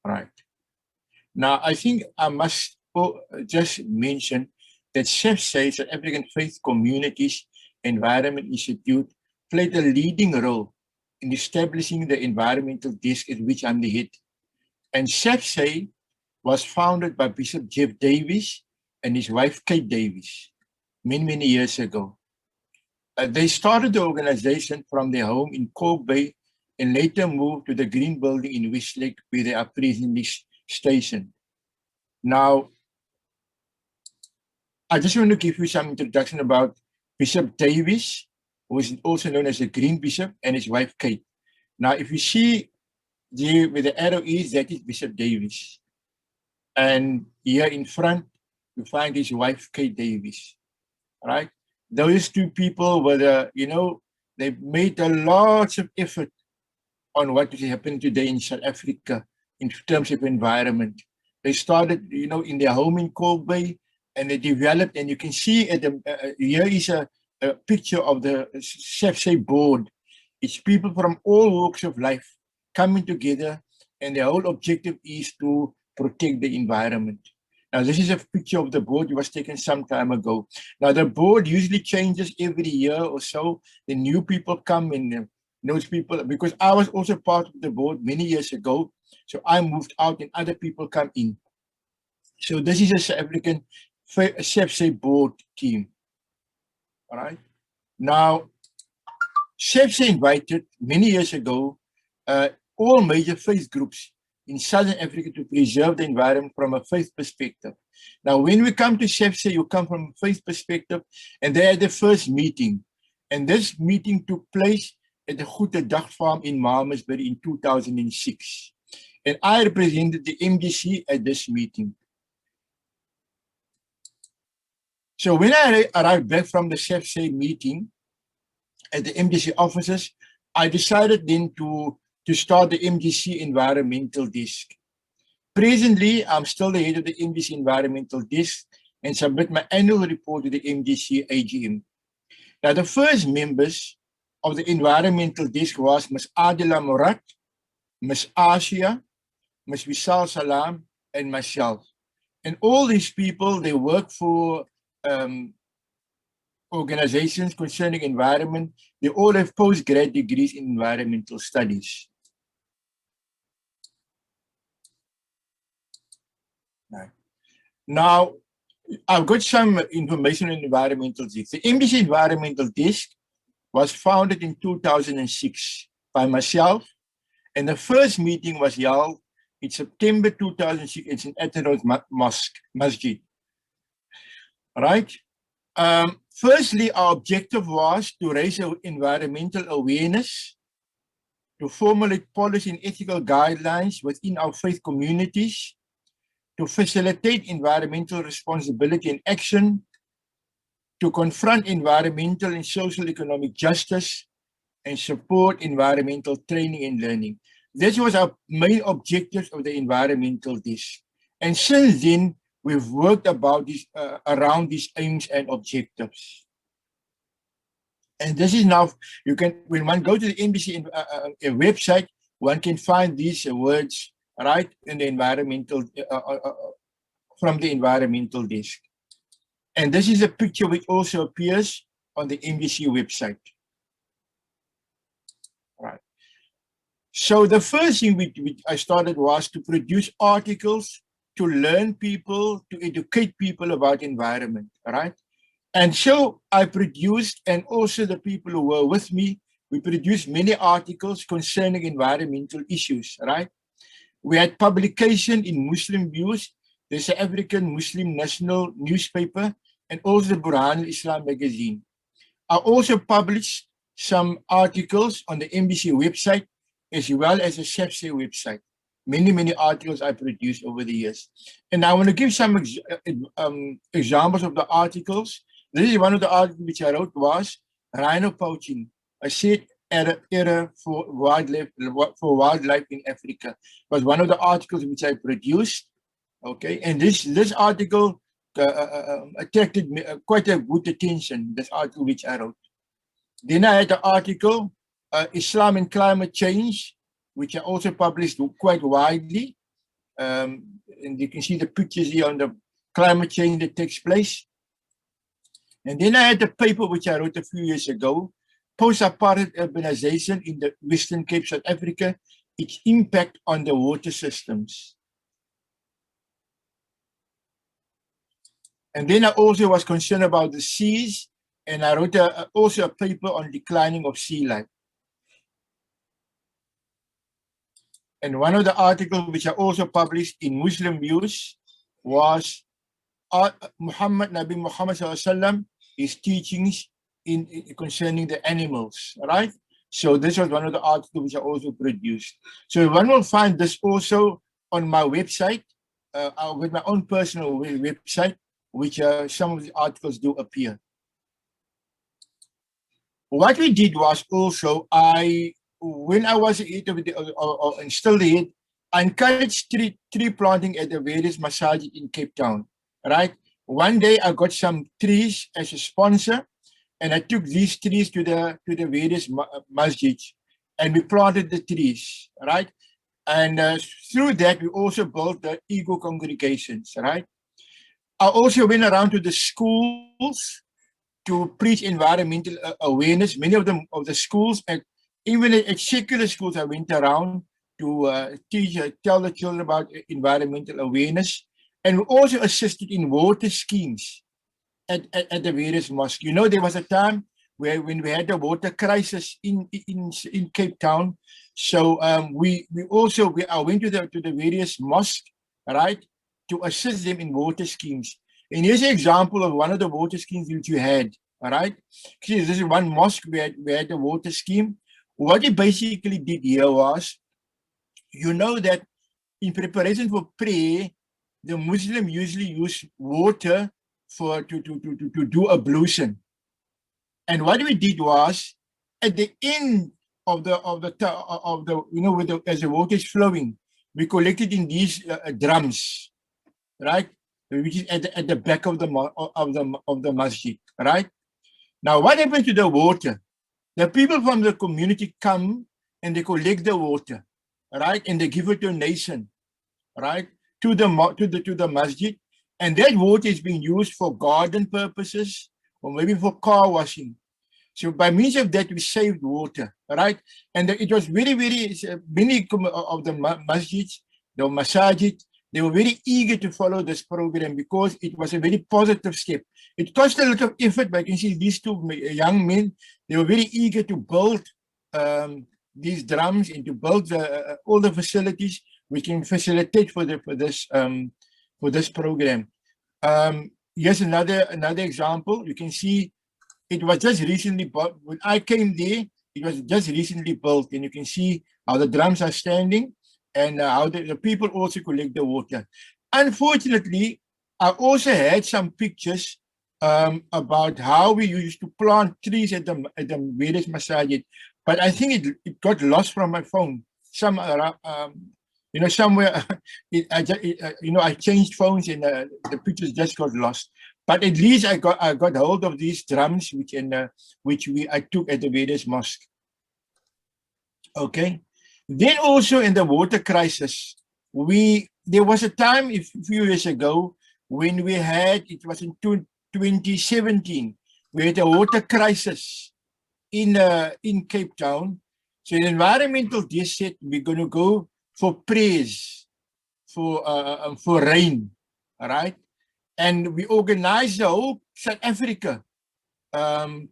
Right. Now, I think I must just mention that SEFSA, South African Faith Communities Environment Institute, played a leading role in establishing the environmental desk at which I'm the head. And SEFSA was founded by Bishop Jeff Davis and his wife Kate Davis many years ago. They started the organization from their home in Kalk Bay and later moved to the Green Building in Westlake, where they are presently stationed. Now, I just want to give you some introduction about Bishop Davis, who is also known as the Green Bishop, and his wife Kate. Now, if you see there where the arrow is, that is Bishop Davis. And here in front, you find his wife Kate Davis. All right? Those two people were, they made a lot of effort on what is happening today in South Africa in terms of environment. They started, in their home in Kalk Bay, and they developed, and you can see at the, here is a picture of the SEFSA board. It's people from all walks of life coming together, and their whole objective is to protect the environment. Now, this is a picture of the board. It was taken some time ago. Now, the board usually changes every year or so. The new people come in, those people, because I was also part of the board many years ago. So I moved out and other people come in. So this is a South African SEFSA board team. All right. Now, SEFSA invited many years ago all major faith groups in Southern Africa to preserve the environment from a faith perspective. Now, when we come to SEFSA, you come from a faith perspective, and they had the first meeting. And this meeting took place at the Goede Dag Farm in Malmesbury in 2006. And I represented the MDC at this meeting. So when I arrived back from the SEFSA meeting at the MDC offices, I decided then to start the MDC Environmental Desk. Presently, I'm still the head of the MDC Environmental Desk and submit my annual report to the MDC AGM. Now, the first members of the Environmental Desk was Ms. Adila Murat, Ms. Asia, Ms. Wissal Salam, and myself. And all these people, they work for organizations concerning environment. They all have postgrad degrees in environmental studies. Now, I've got some information on environmental desk. The MDC Environmental Desk was founded in 2006 by myself, and the first meeting was held in September 2006. It's in Tarangarot Masjid. Right? Firstly, our objective was to raise environmental awareness, to formulate policy and ethical guidelines within our faith communities, to facilitate environmental responsibility and action, to confront environmental and social economic justice, and support environmental training and learning. This was our main objectives of the environmental desk. And since then, we've worked about this, around these aims and objectives. And this is now, you can, when one go to the MDC website, one can find these words, right, in the environmental, from the environmental desk. And this is a picture which also appears on the MDC website. Right. So the first thing I started was to produce articles to learn people, to educate people about environment, right? And so I produced, and also the people who were with me, we produced many articles concerning environmental issues, right? We had publication in Muslim Views, the South African Muslim National newspaper, and also the Burhan al-Islam magazine. I also published some articles on the MDC website, as well as the SEFSA website. Many articles I produced over the years. And I want to give some examples of the articles. This is one of the articles which I wrote was rhino poaching, a set error for wildlife in Africa. Was one of the articles which I produced. Okay, and this article attracted me, quite a good attention, this article which I wrote. Then I had the article, Islam and Climate Change, which I also published quite widely. And you can see the pictures here on the climate change that takes place. And then I had a paper which I wrote a few years ago, Post-Apartheid Urbanization in the Western Cape, South Africa, its impact on the water systems. And then I also was concerned about the seas, and I wrote also a paper on declining of sea life. And one of the articles which I also published in Muslim Views was Nabi Muhammad Sallallahu his teachings concerning the animals, right? So this was one of the articles which I also produced. So one will find this also on my website, with my own personal website, which some of the articles do appear. What we did was also, when I was and still there, I encouraged tree planting at the various masajid in Cape Town, right? One day I got some trees as a sponsor, and I took these trees to the various masjids, and we planted the trees, right? And through that, we also built the ego congregations, right? I also went around to the schools to preach environmental awareness. Many of the schools, even at secular schools, I went around to tell the children about environmental awareness. And we also assisted in water schemes at the various mosques. You know, there was a time when we had a water crisis in Cape Town. So I went to the various mosques, right, to assist them in water schemes. And here's an example of one of the water schemes which you had, all right? See, this is one mosque where we had a water scheme. What we basically did here was, you know that in preparation for prayer, the Muslim usually use water to do ablution. And what we did was, at the end of the you know, as the water is flowing, we collected in these drums, right, which is at the back of the masjid, right? Now, what happened to the water? The people from the community come and they collect the water, right, and they give it to a nation, right, to the masjid, and that water is being used for garden purposes or maybe for car washing. So by means of that, we saved water, right? And it was very many of the masjids, the masajid, they were very eager to follow this program because it was a very positive step. It cost a lot of effort, but you can see these two young men, they were very eager to build these drums and to build all the facilities which can facilitate for this program. Here's another example. You can see it was just recently built. When I came there, it was just recently built, and you can see how the drums are standing and how the people also collect the water. Unfortunately, I also had some pictures about how we used to plant trees at the various masajid, but I think it got lost from my phone. You know, somewhere, I changed phones and the pictures just got lost. But at least I got hold of these drums, which I took at the various mosques. Okay. Then also in the water crisis, there was a time a few years ago when we had, it was in 2017, we had a water crisis in Cape Town. So the environmental day said we're going to go for prayers for rain, all right? And we organized the whole South Africa to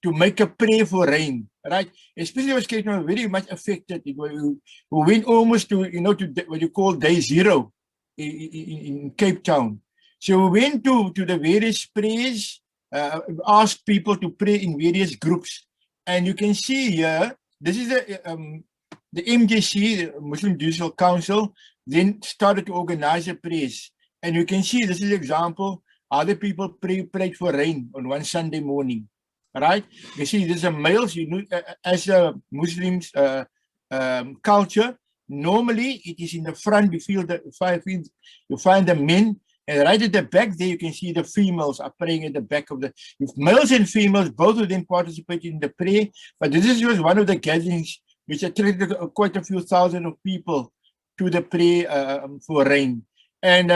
make a prayer for rain, right? Especially was Cape Town very much affected. We went almost to what you call day zero in Cape Town. So we went to the various prayers, asked people to pray in various groups, and you can see here. This is the MJC, the Muslim Judicial Council, then started to organize the prayers. And you can see, this is an example, other people prayed for rain on one Sunday morning, right? You see, there's a males, as a Muslims culture, normally it is in the front, you find the men, and right at the back there, you can see the females are praying at the back of the, males and females, both of them participated in the prayer, but this was one of the gatherings which attracted quite a few thousand of people to the prayer for rain. And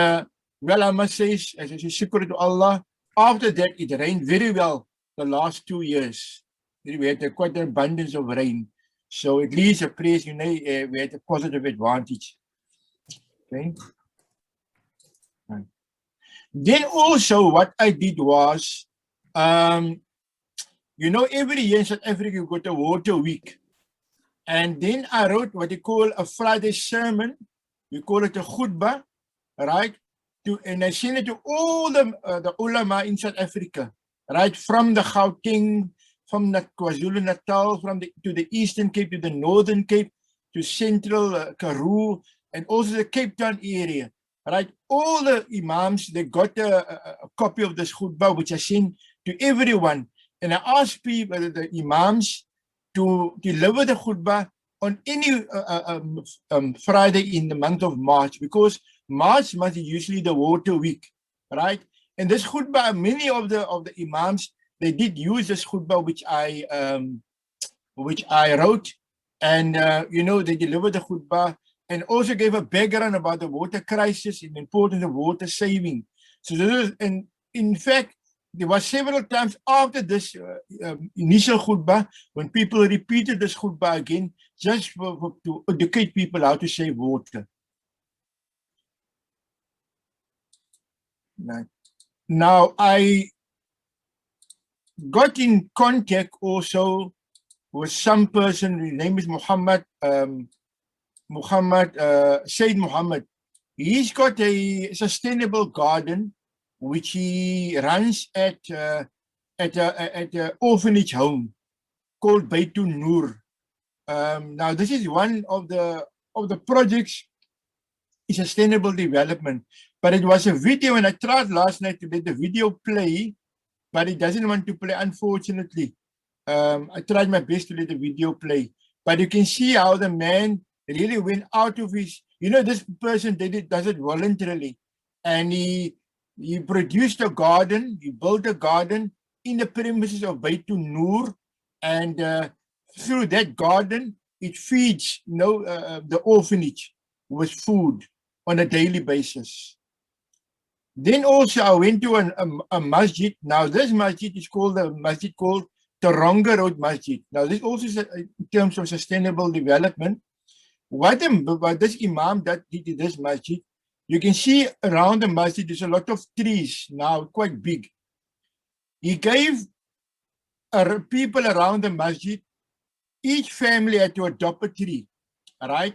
well, I must say, as I say, shukr to Allah, after that it rained very well the last 2 years. We had quite an abundance of rain. So at least a place, we had a positive advantage. Okay. Then also what I did was, every year in South Africa you got a water week. And then I wrote what they call a Friday sermon. We call it a khutbah, right? And I sent it to all the ulama in South Africa, right? From the Gauteng, from the KwaZulu-Natal, to the Eastern Cape, to the Northern Cape, to Central Karoo, and also the Cape Town area, right? All the imams, they got a copy of this khutbah, which I sent to everyone. And I asked people, the imams, to deliver the khutbah on any Friday in the month of March, because March month is usually the water week, right? And this khutbah, many of the imams, they did use this khutbah which I wrote, and they delivered the khutbah and also gave a background about the water crisis and the importance of water saving. So this is, and in fact, there was several times after this initial khutbah when people repeated this khutbah again, just to educate people how to save water. Now I got in contact also with some person. His name is Said Muhammad. He's got a sustainable garden which he runs at an orphanage home called Baitun Nur. Now this is one of the projects in sustainable development, but it was a video, and I tried last night to let the video play, but it doesn't want to play, unfortunately. I tried my best to let the video play, but you can see how the man really went out of his, this person does it voluntarily, and he produced a garden, he built a garden in the premises of Baitun Nur, and through that garden, it feeds the orphanage with food on a daily basis. Then also I went to a masjid. Now this masjid is called Tarangarot Masjid. Now this also is in terms of sustainable development. What this imam that did this masjid, you can see around the masjid there's a lot of trees now, quite big. He gave people around the masjid, each family had to adopt a tree, all right?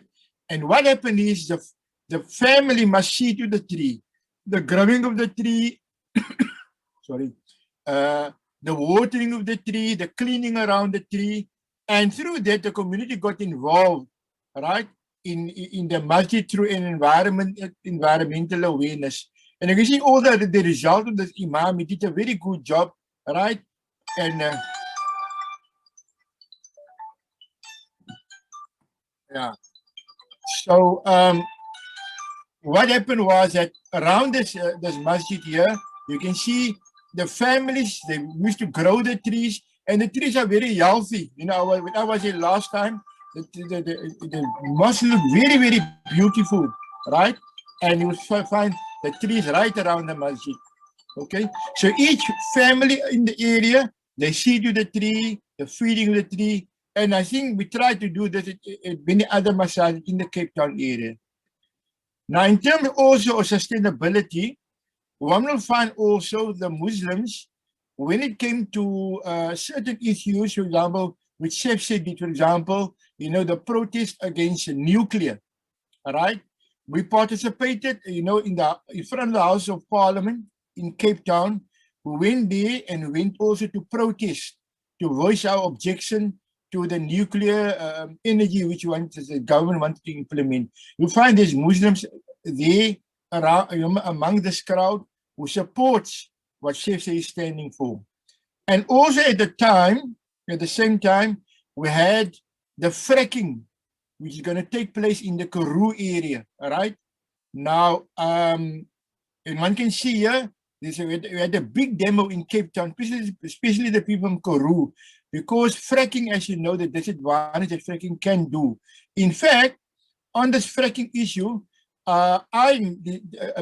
And what happened is the family must see to the tree, the growing of the tree, sorry, the watering of the tree, the cleaning around the tree, and through that the community got involved, right, in the masjid through an environmental awareness. And you can see all the result of this imam. He did a very good job, right? And yeah. So what happened was that around this masjid here, you can see the families, they used to grow the trees, and the trees are very healthy. When I was here last time, the mosque looked very, very beautiful, right? And you will find the trees right around the masjid. Okay, so each family in the area, they see to the tree, the feeding of the tree, and I think we try to do this at many other masajid in the Cape Town area. Now, in terms also of sustainability, one will find also the Muslims, when it came to certain issues, for example, which Chef said, for example, the protest against nuclear, all right? We participated, in front of the House of Parliament in Cape Town. We went there and went also to protest, to voice our objection to the nuclear energy which the government wanted to implement. You find these Muslims there around, among this crowd who supports what Chef is standing for. And also at the same time, we had the fracking, which is going to take place in the Karoo area, all right? Now, and one can see here, we had a big demo in Cape Town, especially the people from Karoo, because fracking, as you know, the disadvantage that fracking can do. In fact, on this fracking issue, I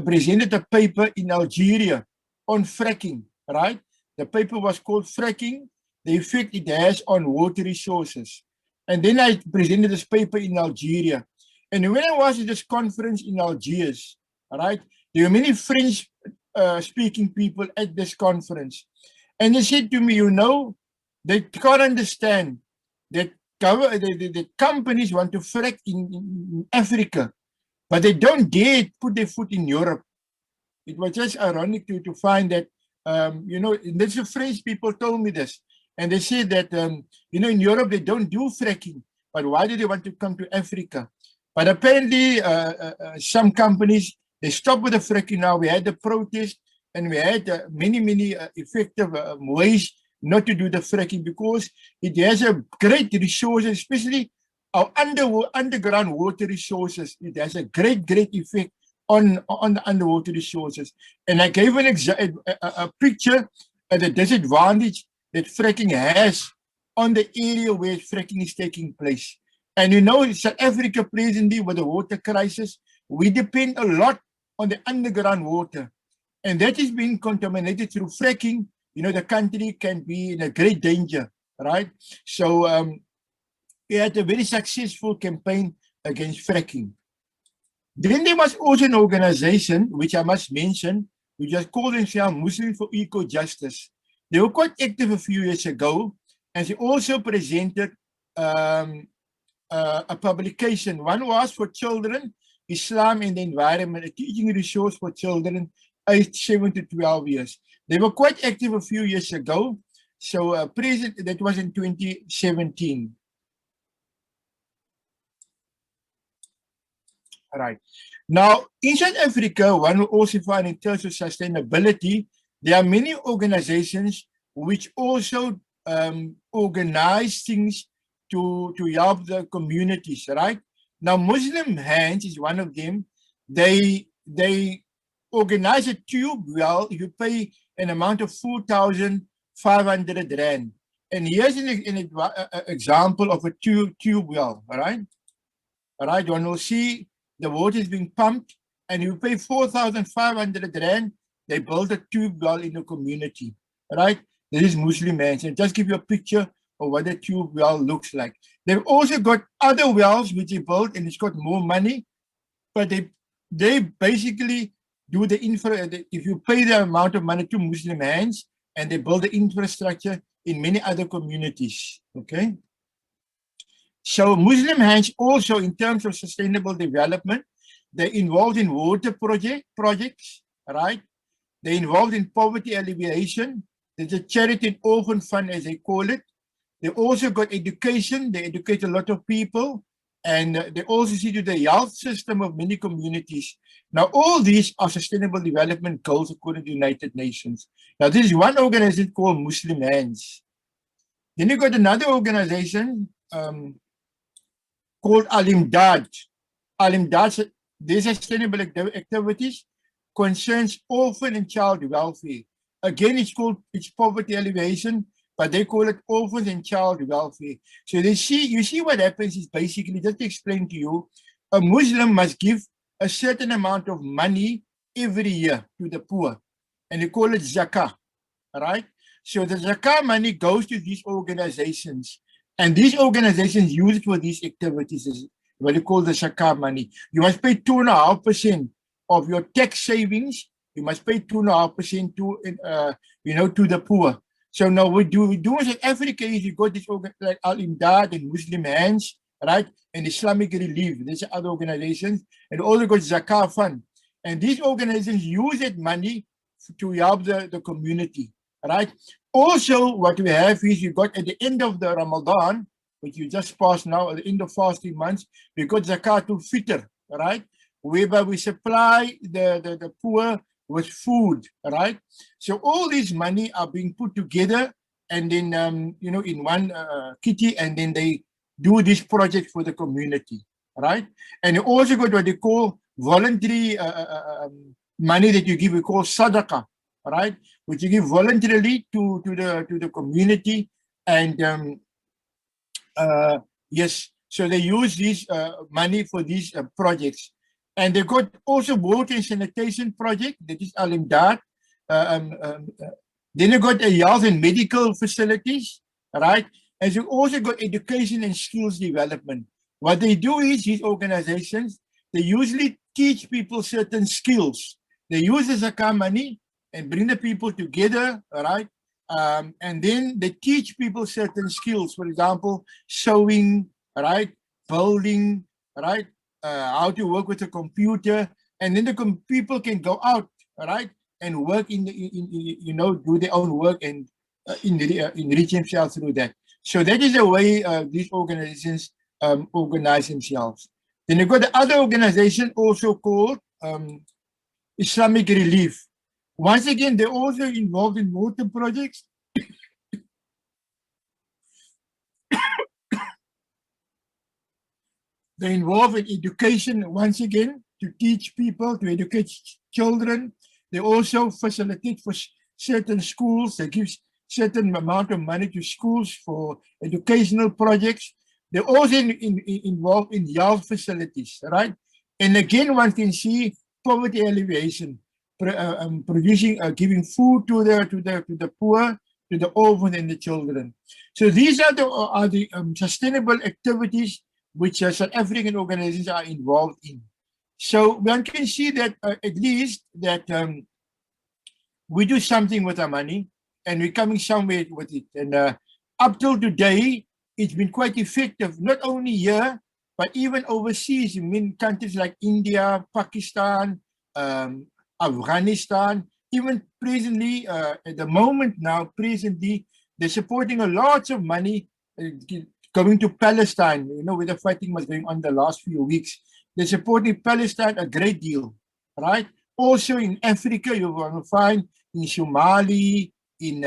presented a paper in Algeria on fracking, right? The paper was called Fracking, the Effect It Has on Water Resources. And then I presented this paper in Algeria. And when I was at this conference in Algiers, right, there were many French speaking people at this conference. And they said to me, you know, they can't understand that the companies want to frack in Africa, but they don't dare put their foot in Europe. It was just ironic to find that, you know, this the French people told me this. And they said that, you know, in Europe, they don't do fracking, but why do they want to come to Africa? But apparently, some companies, they stopped with the fracking now. We had the protest, and we had many effective ways not to do the fracking because it has a great resources, especially our underground water resources. It has a great effect on the underwater resources. And I gave a picture of the disadvantage that fracking has on the area where fracking is taking place. And you know, South Africa presently with the water crisis, we depend a lot on the underground water. And that is being contaminated through fracking. You know, the country can be in a great danger, right? So we had a very successful campaign against fracking. Then there was also an organization, which I must mention, which was called themselves Muslims for Eco Justice. They were quite active a few years ago, and they also presented a publication. One was for children, Islam and the Environment, a teaching resource for children aged 7 to 12 years. They were quite active a few years ago. So that was in 2017. All right. Now, in South Africa, one will also find in terms of sustainability, there are many organizations which also organize things to help the communities, right? Now, Muslim Hands is one of them. They organize a tube well. You pay an amount of 4,500 rand. And here's an example of a tube well, all right? All right, one will see the water is being pumped and you pay 4,500 rand. They build a tube well in the community, right? This is Muslim Hands. And just give you a picture of what the tube well looks like. They've also got other wells which they built and it's got more money, but they basically do the if you pay the amount of money to Muslim Hands and they build the infrastructure in many other communities, okay? So Muslim Hands also in terms of sustainable development, they're involved in water projects, right? They're involved in poverty alleviation. There's a charity and orphan fund, as they call it. They also got education. They educate a lot of people. And they also see to the health system of many communities. Now, all these are sustainable development goals according to the United Nations. Now, this is one organization called Muslim Hands. Then you got another organization called Al-Imdad. Al-Imdad, their sustainable activities concerns orphan and child welfare. Again, it's poverty alleviation, but they call it orphans and child welfare. So you see what happens is basically, just to explain to you, a Muslim must give a certain amount of money every year to the poor, and they call it zakah, right? So the zakah money goes to these organizations, and these organizations use it for these activities, what they call the zakah money. You must pay 2.5% of your tax savings. You must pay 2.5% to the poor. So now we do in South Africa is you got this like Al-Imdad and Muslim Hands, right? And Islamic Relief. There's other organizations, and also got Zakah Fund. And these organizations use that money to help the community, right? Also, what we have is you got at the end of the Ramadan, which you just passed now, at the end of fasting months, we got Zakatul Fitr, right? Whereby we supply the poor with food, right? So all this money are being put together and then, in one kitty, and then they do this project for the community, right? And you also got what they call voluntary money that you give, we call sadaqah, right? Which you give voluntarily to the community. And yes, So they use this money for these projects. And they got also water and sanitation project, that is Alimdad. Then they got a health and medical facilities, right? And you also got education and skills development. What they do is, these organizations, they usually teach people certain skills. They use the Zakah money and bring the people together, right? And then they teach people certain skills, for example, sewing, right? Building, right? How to work with a computer. And then the people can go out, right? And work in do their own work and enrich themselves through that. So that is the way these organizations organize themselves. Then you've got the other organization also called Islamic Relief. Once again, they're also involved in water projects. They're involved in education, once again, to teach people, to educate children. They also facilitate for certain schools. They give certain amount of money to schools for educational projects. They're also involved in health facilities, right? And again, one can see poverty alleviation, giving food to the poor, to the orphan and the children. So these are the sustainable activities which South African organizations are involved in. So one can see that at least that we do something with our money and we're coming somewhere with it. And up till today, it's been quite effective, not only here, but even overseas, in countries like India, Pakistan, Afghanistan, even presently, at the moment now, presently, they're supporting a lot of money going to Palestine, where the fighting was going on the last few weeks. They're supporting Palestine a great deal, right? Also in Africa, you will find in Somali, in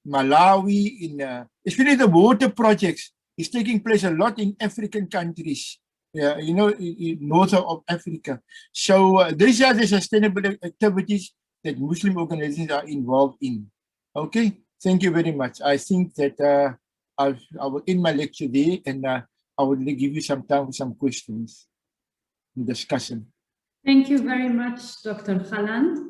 Malawi, in especially the water projects is taking place a lot in African countries, in north of Africa. So these are the sustainable activities that Muslim organizations are involved in. Okay, thank you very much. I think that I will end my lecture there, and I will give you some time for some questions and discussion. Thank you very much, Dr. Gallant.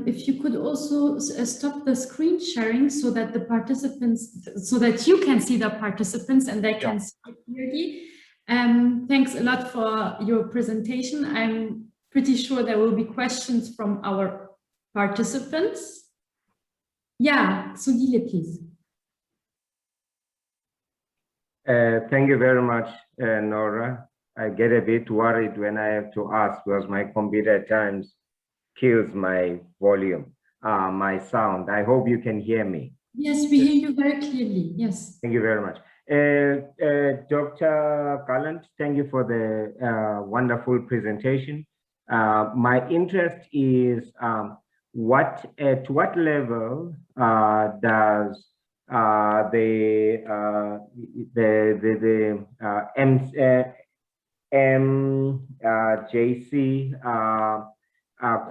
If you could also stop the screen sharing so that the participants, so that you can see the participants and they can see it clearly. Thanks a lot for your presentation. I'm pretty sure there will be questions from our participants. Yeah, Sudile, please. Thank you very much, Nora. I get a bit worried when I have to ask because my computer at times kills my volume, my sound. I hope you can hear me. Yes, we hear you very clearly. Yes. Thank you very much. Dr. Gallant, thank you for the wonderful presentation. My interest is at what level does the MJC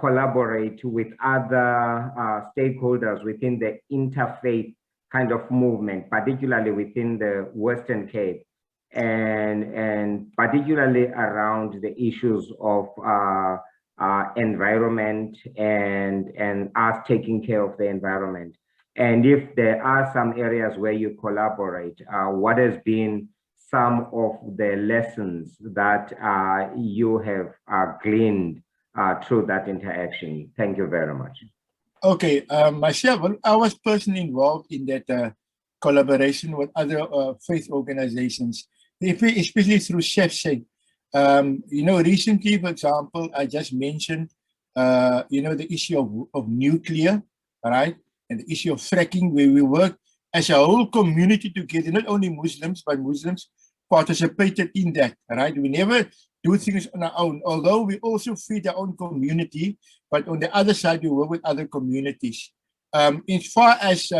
collaborate with other stakeholders within the interfaith kind of movement, particularly within the Western Cape, and particularly around the issues of environment and us taking care of the environment. And if there are some areas where you collaborate, what has been some of the lessons that you have gleaned through that interaction? Thank you very much. Okay, myself, I was personally involved in that collaboration with other faith organizations, especially through CEFSE. Recently, for example, I just mentioned, the issue of nuclear, right? And the issue of fracking, where we work as a whole community together, not only Muslims, but Muslims participated in that, right? We never do things on our own, although we also feed our own community, but on the other side, we work with other communities. As far as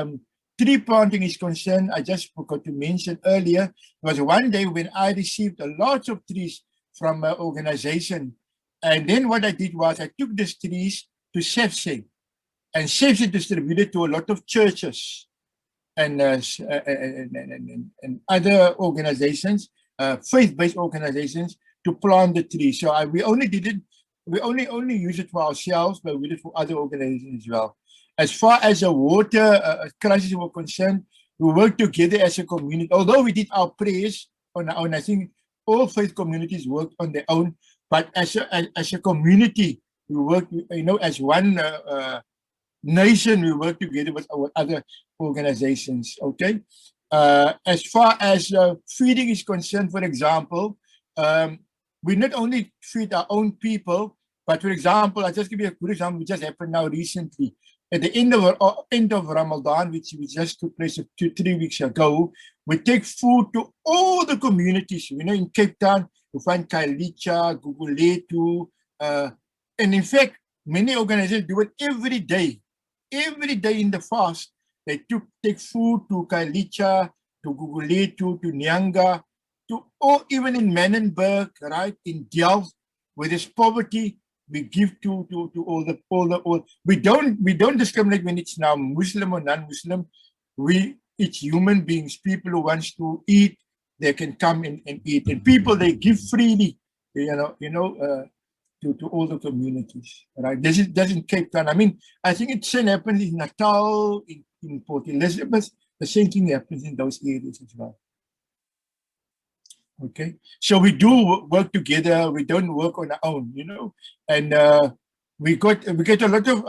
tree planting is concerned, I just forgot to mention earlier, there was one day when I received a lot of trees from an organization. And then what I did was I took these trees to CEFSE, and CEFSE distributed to a lot of churches and other organizations faith-based organizations to plant the tree. So we only did it, we only use it for ourselves, but we did it for other organizations as well. As far as the water crisis were concerned, we worked together as a community. Although we did our prayers on our own, I think all faith communities worked on their own, but as a community, we worked, as one nation, we work together with our other organizations, okay? As far as feeding is concerned, for example, we not only feed our own people, but for example, I'll just give you a good example which just happened now recently. At the end of Ramadan, which just took place 2-3 weeks ago, we take food to all the communities. In Cape Town, you find Kailicha, Guguletu, and in fact, many organizations do it every day. Every day in the fast, they take food to Kailicha, to Guguletu, to Nyanga, even in Menenberg, right, in Delft, where there's poverty, we give to all. We don't discriminate when it's now Muslim or non-Muslim. It's human beings. People who wants to eat, they can come and eat, and people they give freely, to all the communities, right? This is in Cape Town. I mean, I think it same happens in Natal, in Port Elizabeth. The same thing happens in those areas as well. Okay, so we do work together. We don't work on our own, and we get a lot of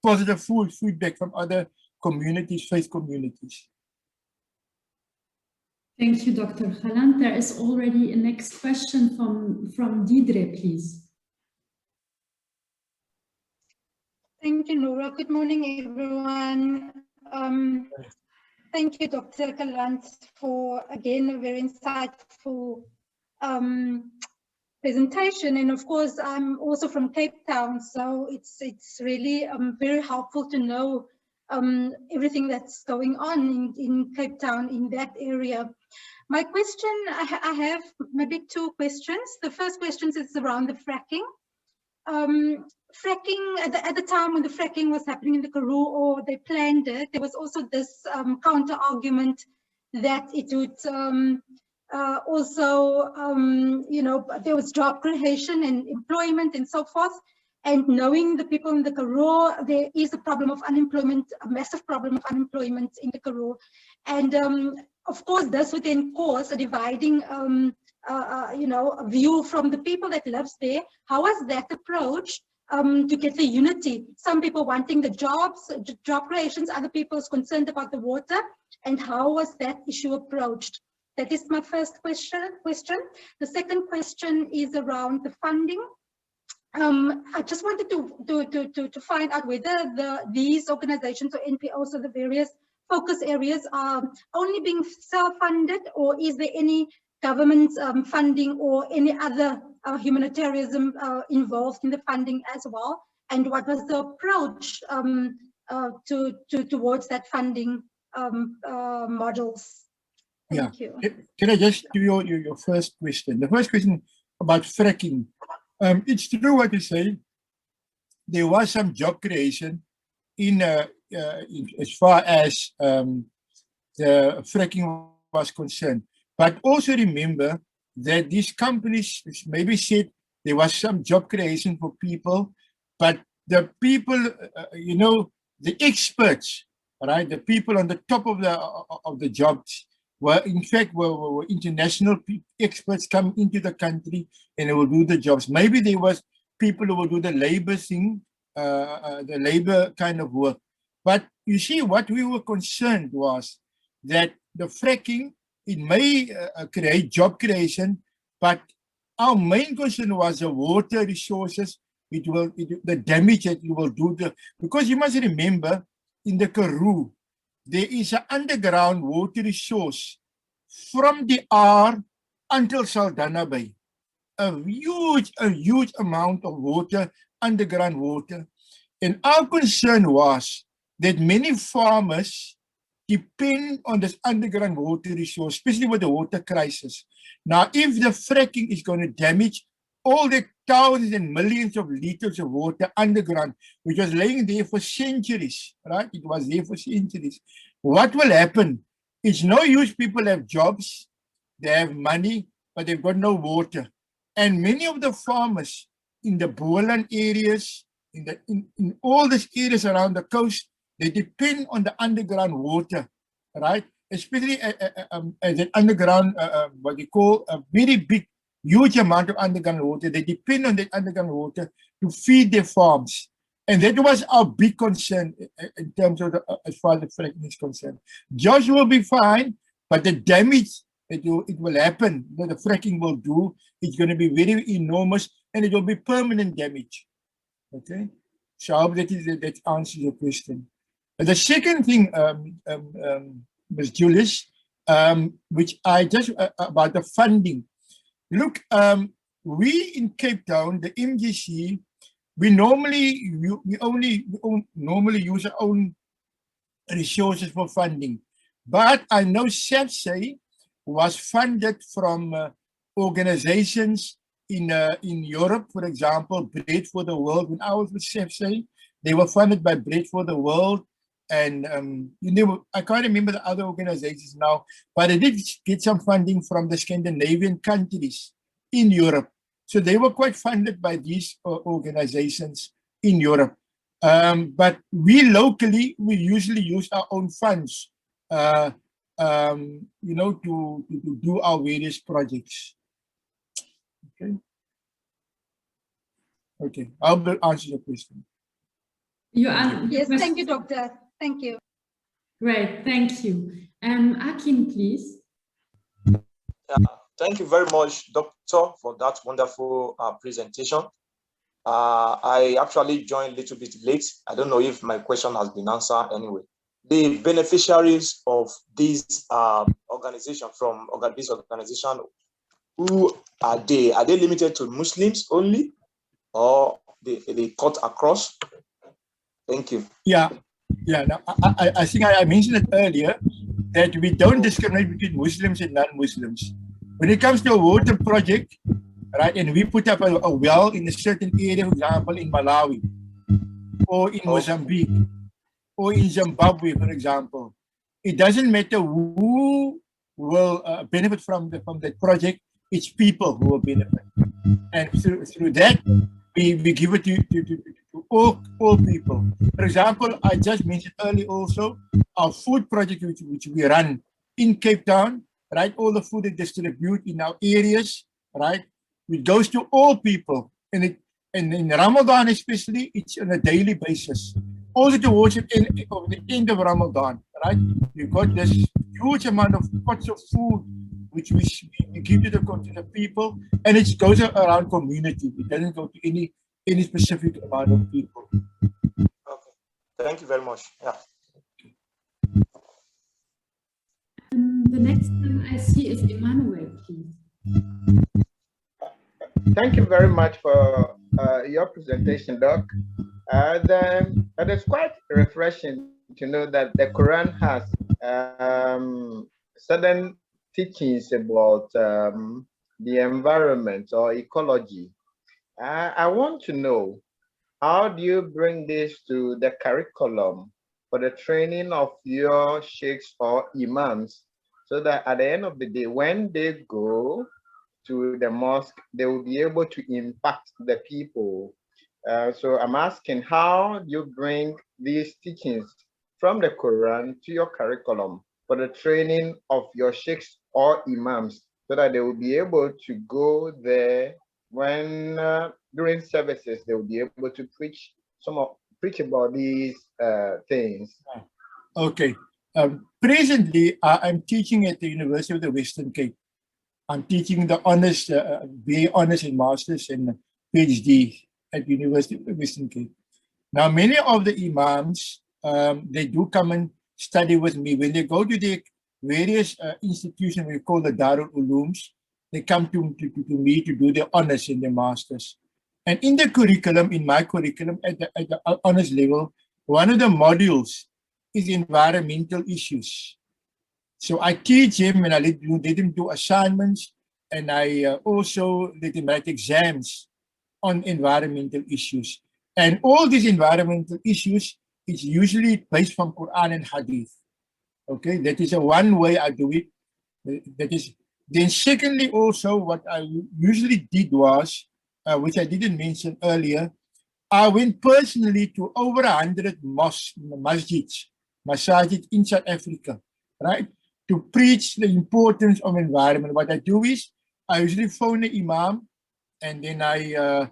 positive feedback from other communities, faith communities. Thank you, Dr. Gallant. There is already a next question from Didre, please. Thank you, Nora. Good morning, everyone. Thank you, Dr. Gallant, for, again, a very insightful presentation. And of course, I'm also from Cape Town, so it's really very helpful to know everything that's going on in Cape Town, in that area. My question, I have maybe two questions. The first question is around the fracking. Fracking, at the time when the fracking was happening in the Karoo, or they planned it, there was also this counter argument that it would also, there was job creation and employment and so forth. And knowing the people in the Karoo, there is a problem of unemployment, a massive problem of unemployment in the Karoo. And of course, this would then cause a dividing view from the people that lives there. How was that approached to get the unity? Some people wanting the jobs, job creations, other people is concerned about the water. And how was that issue approached? That is my first question. The second question is around the funding. I just wanted to find out whether these organizations or NPOs, so the various focus areas, are only being self-funded, or is there any government funding or any other humanitarianism involved in the funding as well? And what was the approach towards that funding models? Thank you. Can I just do your first question? The first question about fracking. It's true what you say. There was some job creation in as far as the fracking was concerned. But also remember that these companies maybe said there was some job creation for people, but the people, the experts, right? The people on the top of the jobs were in fact were international experts come into the country and they will do the jobs. Maybe there was people who will do the labor thing, the labor kind of work. But you see, what we were concerned was that the fracking, it may create job creation, but our main concern was the water resources. The damage that it will do. Because you must remember, in the Karoo, there is an underground water resource from the R until Saldanha Bay. A huge amount of water, underground water. And our concern was that many farmers depend on this underground water resource, especially with the water crisis. Now, if the fracking is going to damage all the thousands and millions of liters of water underground, which was laying there for centuries, right? It was there for centuries. What will happen? It's no use people have jobs, they have money, but they've got no water. And many of the farmers in the Boland areas, in all these areas around the coast, they depend on the underground water, right? Especially as an underground, what you call a very big, huge amount of underground water. They depend on that underground water to feed their farms. And that was our big concern in terms of as far as the fracking is concerned. Jobs will be fine, but the damage it will happen, that the fracking will do, it's going to be very enormous, and it will be permanent damage. Okay, so I hope that answers your question. And the second thing, Ms. Julius, which I just about the funding. Look, we in Cape Town, the MGC, we normally normally use our own resources for funding, but I know SAFSA was funded from organizations in Europe, for example, Bread for the World. When I was with SAFSA, they were funded by Bread for the World, and I can't remember the other organizations now, but they did get some funding from the Scandinavian countries in Europe. So they were quite funded by these organizations in Europe. But we locally, we usually use our own funds, to do our various projects. Okay. Okay, I'll answer your question. Yes, thank you, Doctor. Thank you. Great, thank you. Akin, please. Thank you very much, Doctor, for that wonderful presentation. I actually joined a little bit late. I don't know if my question has been answered anyway. The beneficiaries of this organization, from this organization, who are they? Are they limited to Muslims only, or they cut across? Thank you. Yeah. Now, I think I mentioned it earlier that we don't discriminate between Muslims and non-Muslims. When it comes to a water project, right, and we put up a well in a certain area, for example, in Malawi, or in Mozambique, or in Zimbabwe, for example, it doesn't matter who will benefit from that project. It's people who will benefit, and through that, we give it to all people. For example, I just mentioned earlier also our food project which we run in Cape Town, right? All the food that distribute in our areas, right? It goes to all people, and in Ramadan especially, it's on a daily basis. Also towards the end of Ramadan, right? You've got this huge amount of pots of food which we give to the people, and it goes around community. It doesn't go to any specific amount of people. Okay, thank you very much. Yeah. The next one I see is Emmanuel, please. Thank you very much for your presentation, Doc. It is quite refreshing to know that the Quran has certain teachings about the environment or ecology. I want to know, how do you bring this to the curriculum for the training of your sheikhs or imams, so that at the end of the day, when they go to the mosque, they will be able to impact the people? So I'm asking, how do you bring these teachings from the Quran to your curriculum for the training of your sheikhs or imams, so that they will be able to go there when during services, they will be able to preach about these things? Okay. Presently, I'm teaching at the University of the Western Cape. I'm teaching the honors, BA honors and masters and PhD at University of the Western Cape. Now, many of the imams, they do come and study with me. When they go to the various institutions we call the Darul Ulooms, they come to me to do their honors and their masters. And in the curriculum, in my curriculum at the honors level, one of the modules is environmental issues. So I teach him, and I let him do assignments, and I also let him write exams on environmental issues. And all these environmental issues is usually based from Quran and Hadith. Okay, that is one way I do it. That is Then secondly, also what I usually did was, which I didn't mention earlier, I went personally to over 100 masjids in South Africa, right? To preach the importance of environment. What I do is, I usually phone the imam, and then I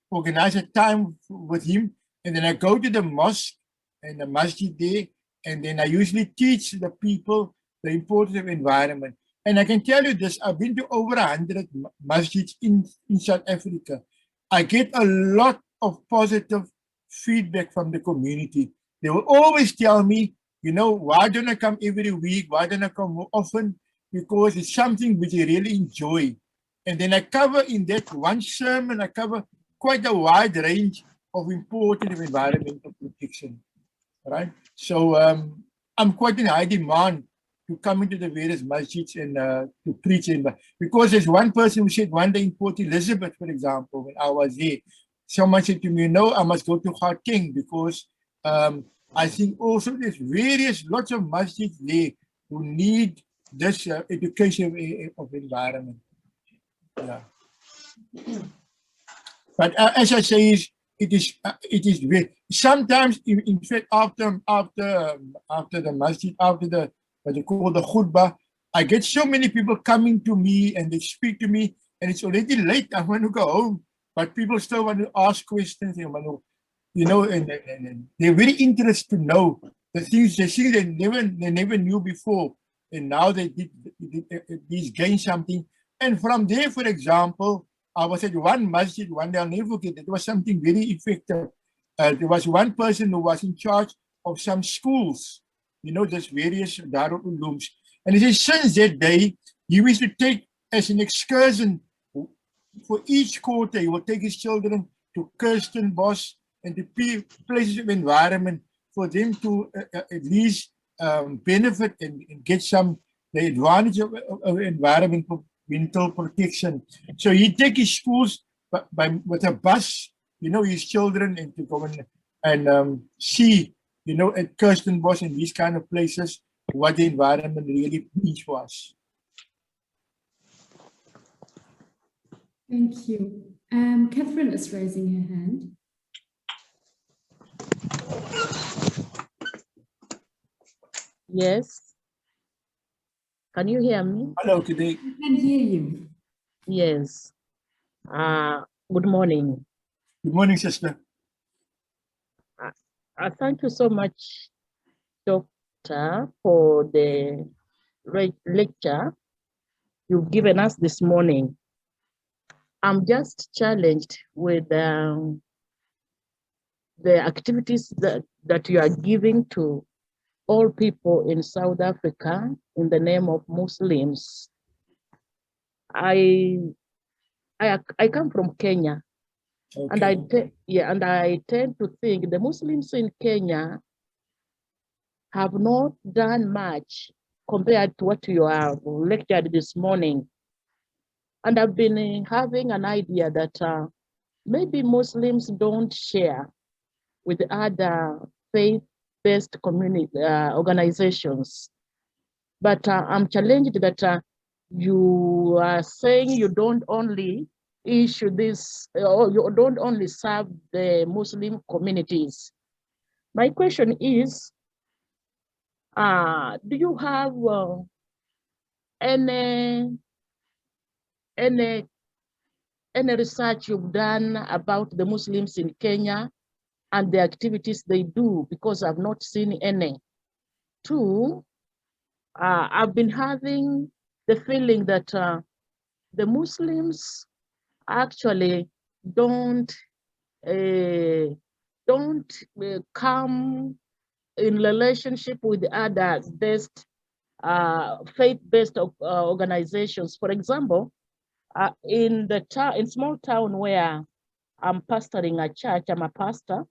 organize a time with him, and then I go to the mosque and the masjid there, and then I usually teach the people the importance of environment. And I can tell you this, I've been to over 100 masjids in South Africa. I get a lot of positive feedback from the community. They will always tell me, you know, why don't I come every week? Why don't I come more often? Because it's something which I really enjoy. And then I cover in that one sermon, I cover quite a wide range of important environmental protection, right? So I'm quite in high demand to come into the various masjids and to preach. Because there's one person who said one day in Port Elizabeth, for example, when I was there, someone said to me, no, I must go to Gauteng because I think also there's lots of masjids there who need this education of environment. Yeah. But as I say, it is very, sometimes in fact after the masjid, after the what they call the khutbah, I get so many people coming to me and they speak to me, and it's already late. I want to go home, but people still want to ask questions. They want to, you know, and they're very interested to know the things they never knew before, and now they did gain something. And from there, for example, I was at one masjid one day, I'll never forget. It was something very effective. There was one person who was in charge of some schools, you know, there's various Darul Ulooms. And he says, since that day, he used to take as an excursion for each quarter, he will take his children to Kirstenbosch and to places of environment for them to at least benefit and get the advantage of environmental protection. So he take his schools with a bus, you know, his children, and to go and see, you know, at Kirstenbosch and these kind of places, what the environment really means for us. Thank you. Catherine is raising her hand. Yes. Can you hear me? Hello, today. I can hear you. Yes. Good morning. Good morning, sister. Thank you so much, Doctor, for the lecture you've given us this morning. I'm just challenged with the activities that you are giving to all people in South Africa in the name of Muslims. I come from Kenya. Okay. And I tend to think the Muslims in Kenya have not done much compared to what you have lectured this morning. And I've been having an idea that maybe Muslims don't share with other faith-based community organizations. But I'm challenged that you are saying you don't only issue this, or you don't only serve the Muslim communities. My question is, do you have any research you've done about the Muslims in Kenya and the activities they do? Because I've not seen any. Two, I've been having the feeling that the Muslims actually don't come in relationship with other faith-based organizations. For example, in small town where I'm pastoring a church, I'm a pastor,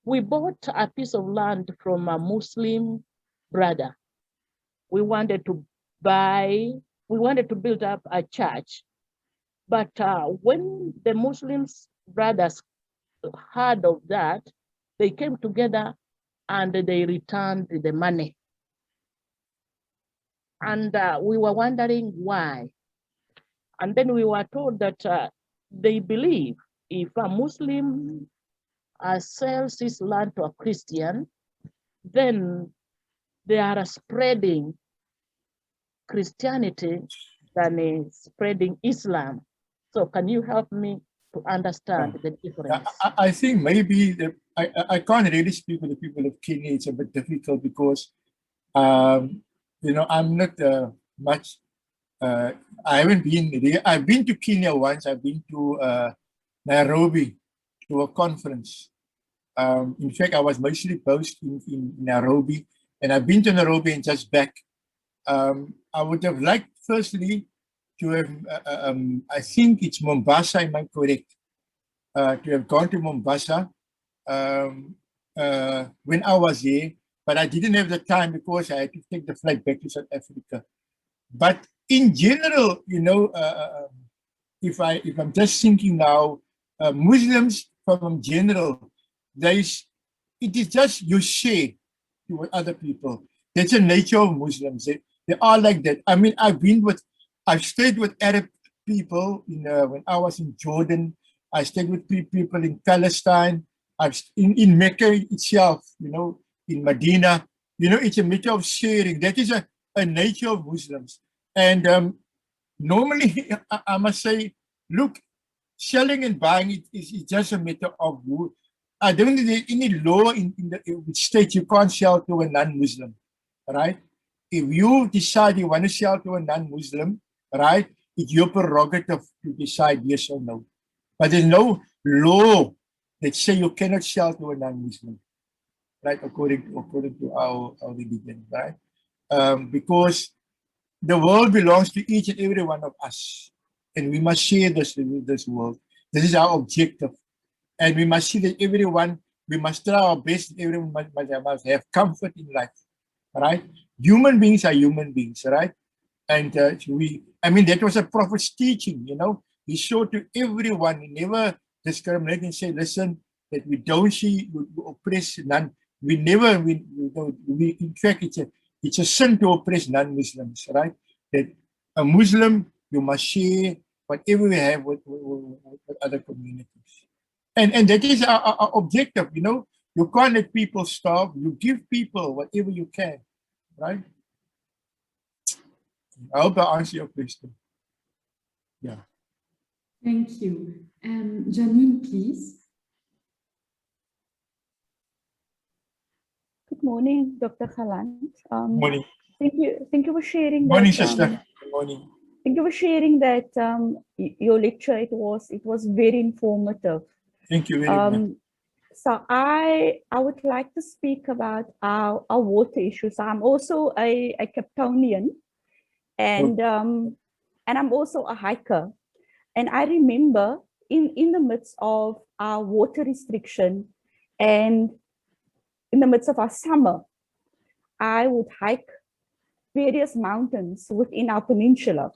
we bought a piece of land from a Muslim brother. We wanted to build up a church. But when the Muslims brothers heard of that, they came together and they returned the money. And we were wondering why. And then we were told that they believe if a Muslim sells his land to a Christian, then they are spreading Christianity than spreading Islam. So can you help me to understand the difference? I think maybe I can't really speak for the people of Kenya. It's a bit difficult because, you know, I'm not much. I haven't been there. I've been to Kenya once. I've been to Nairobi to a conference. In fact, I was mostly based in Nairobi, and I've been to Nairobi and just back. I would have liked, firstly, to have, I think it's Mombasa, am I correct? To have gone to Mombasa when I was there, but I didn't have the time because I had to take the flight back to South Africa. But in general, you know, if I'm just thinking now, Muslims from general, it is just you share with other people. That's the nature of Muslims. They are like that. I mean, I've stayed with Arab people when I was in Jordan. I stayed with people in Palestine. In Mecca itself, you know, in Medina. You know, it's a matter of sharing. That is a nature of Muslims. And normally, I must say, look, selling and buying it is just a matter of who. I don't think there's any law in the state you can't sell to a non-Muslim, right? If you decide you want to sell to a non-Muslim, right, it's your prerogative to decide yes or no. But there's no law that say you cannot sell to a non-Muslim, right? According to our religion, right? Because the world belongs to each and every one of us, and we must share this world. This is our objective, and we must see that everyone. We must try our best. Everyone must have comfort in life, right? Human beings are human beings, right? And I mean, that was a prophet's teaching, you know. He showed to everyone, he never discriminated and said, listen, that we don't see, we oppress none. We never, in fact, it's a sin to oppress non-Muslims, right? That a Muslim, you must share whatever we have with other communities. And that is our objective, you know. You can't let people starve. You give people whatever you can, right? I hope I answer your question. Yeah. Thank you. Janine, please. Good morning, Dr. Gallant. Morning. Thank you for sharing. Morning, that, sister. Good morning. Thank you for sharing that your lecture. It was very informative. Thank you very much. So I would like to speak about our water issues. I'm also a Capetonian, and I'm also a hiker. And I remember in the midst of our water restriction and in the midst of our summer, I would hike various mountains within our peninsula.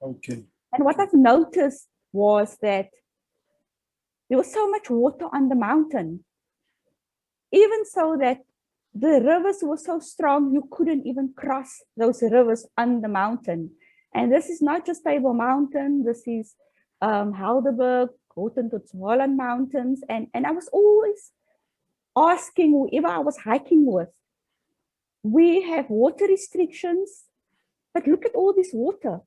Okay. And what I've noticed was that there was so much water on the mountain, even so that the rivers were so strong, you couldn't even cross those rivers on the mountain. And this is not just Table Mountain, this is Helderberg, Holland Mountains. And I was always asking whoever I was hiking with, we have water restrictions, but look at all this water.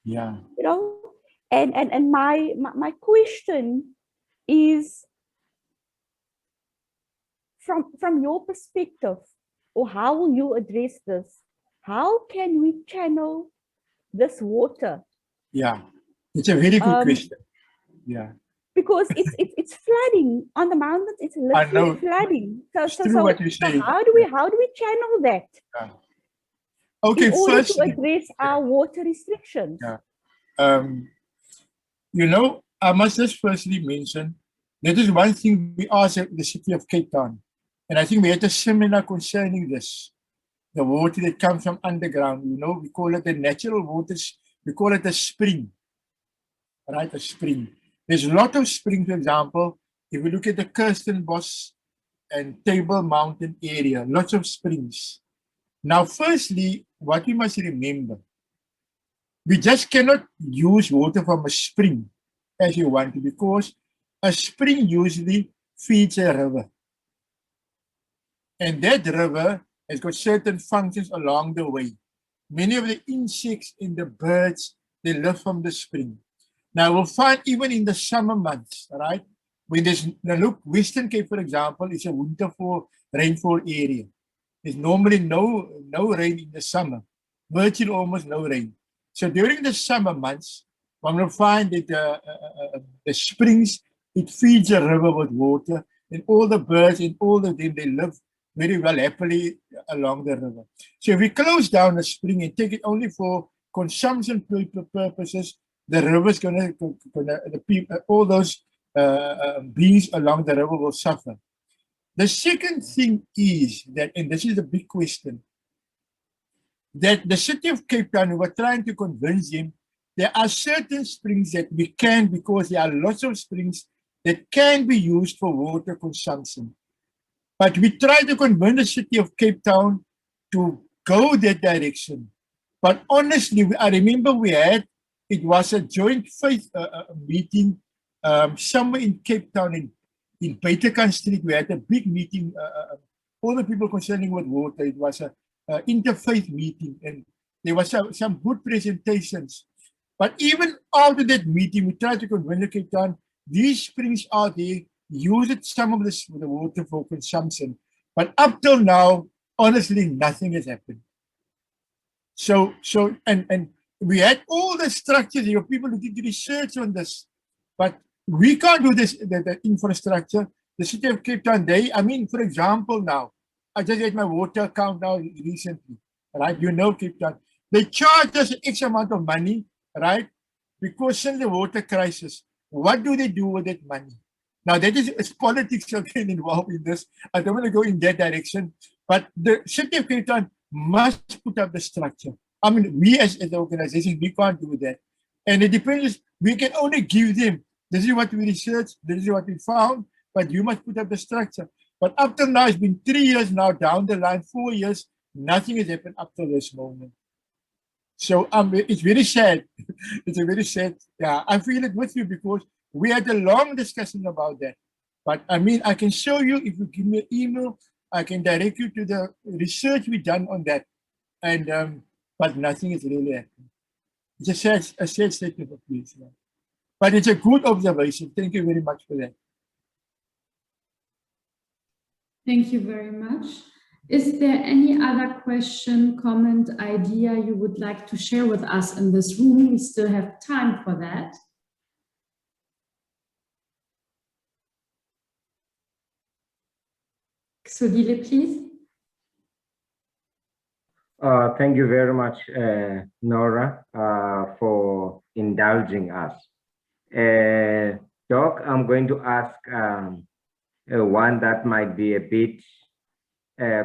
Yeah. You know, and my question is, from your perspective, or how will you address this? How can we channel this water? Yeah, it's a very good question. Yeah. Because it's flooding on the mountains. It's literally flooding. So what you say. how do we channel that? Yeah. Okay, in order first to address our water restrictions. Yeah. You know, I must just firstly mention that is one thing we asked at the city of Cape Town, and I think we had a seminar concerning this. The water that comes from underground, you know, we call it the natural waters. We call it a spring, right? A spring. There's a lot of springs, for example, if we look at the Kirstenbosch and Table Mountain area, lots of springs. Now, firstly, what we must remember, we just cannot use water from a spring as you want to, because a spring usually feeds a river. And that river has got certain functions along the way. Many of the insects and the birds, they live from the spring. Now we'll find even in the summer months, right? When there's, now look, Western Cape, for example, is a winterfall rainfall area. There's normally no rain in the summer, virtually almost no rain. So during the summer months, one will find that the springs, it feeds a river with water, and all the birds and all of them, they live very well happily along the river. So if we close down the spring and take it only for consumption purposes, the river's gonna the people, all those beings along the river will suffer. The second thing is that, and this is the big question, that the city of Cape Town, we were trying to convince them there are certain springs that we can, because there are lots of springs that can be used for water consumption. But we tried to convince the city of Cape Town to go that direction. But honestly, I remember it was a joint faith meeting somewhere in Cape Town, in Buitekan Street. We had a big meeting, all the people concerning with water. It was an interfaith meeting, and there was some good presentations. But even after that meeting, we tried to convince Cape Town, these springs are there, use it, some of the water for consumption. But up till now, honestly, nothing has happened. So and we had all the structures, there were people who did research on this, but we can't do this, the infrastructure. The city of Cape Town, for example, now, I just had my water account now recently, right? You know, Cape Town, they charge us X amount of money, right? Because since the water crisis, what do they do with that money? Now, that is politics again involved in this. I don't want to go in that direction, but the city of Cape Town must put up the structure. I mean, we as an organization, we can't do that. And it depends, we can only give them, this is what we researched, this is what we found, but you must put up the structure. But up till now, it's been 3 years now, down the line, 4 years, nothing has happened up to this moment. So it's very sad. It's a very sad, yeah, I feel it with you because we had a long discussion about that. But I mean, I can show you, if you give me an email, I can direct you to the research we done on that. And but nothing is really happening. It's a sad state of affairs. Yeah. But it's a good observation. Thank you very much for that. Thank you very much. Is there any other question, comment, idea you would like to share with us in this room? We still have time for that. Sodile, please. Thank you very much, Nora, for indulging us. Doc, I'm going to ask one that might be a bit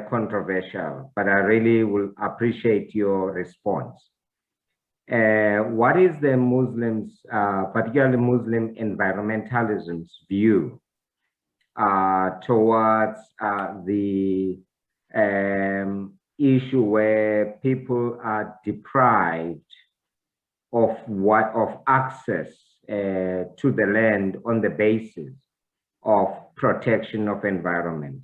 controversial, but I really will appreciate your response. What is the Muslims, particularly Muslim environmentalism's view towards the issue where people are deprived of access to the land on the basis of protection of environment?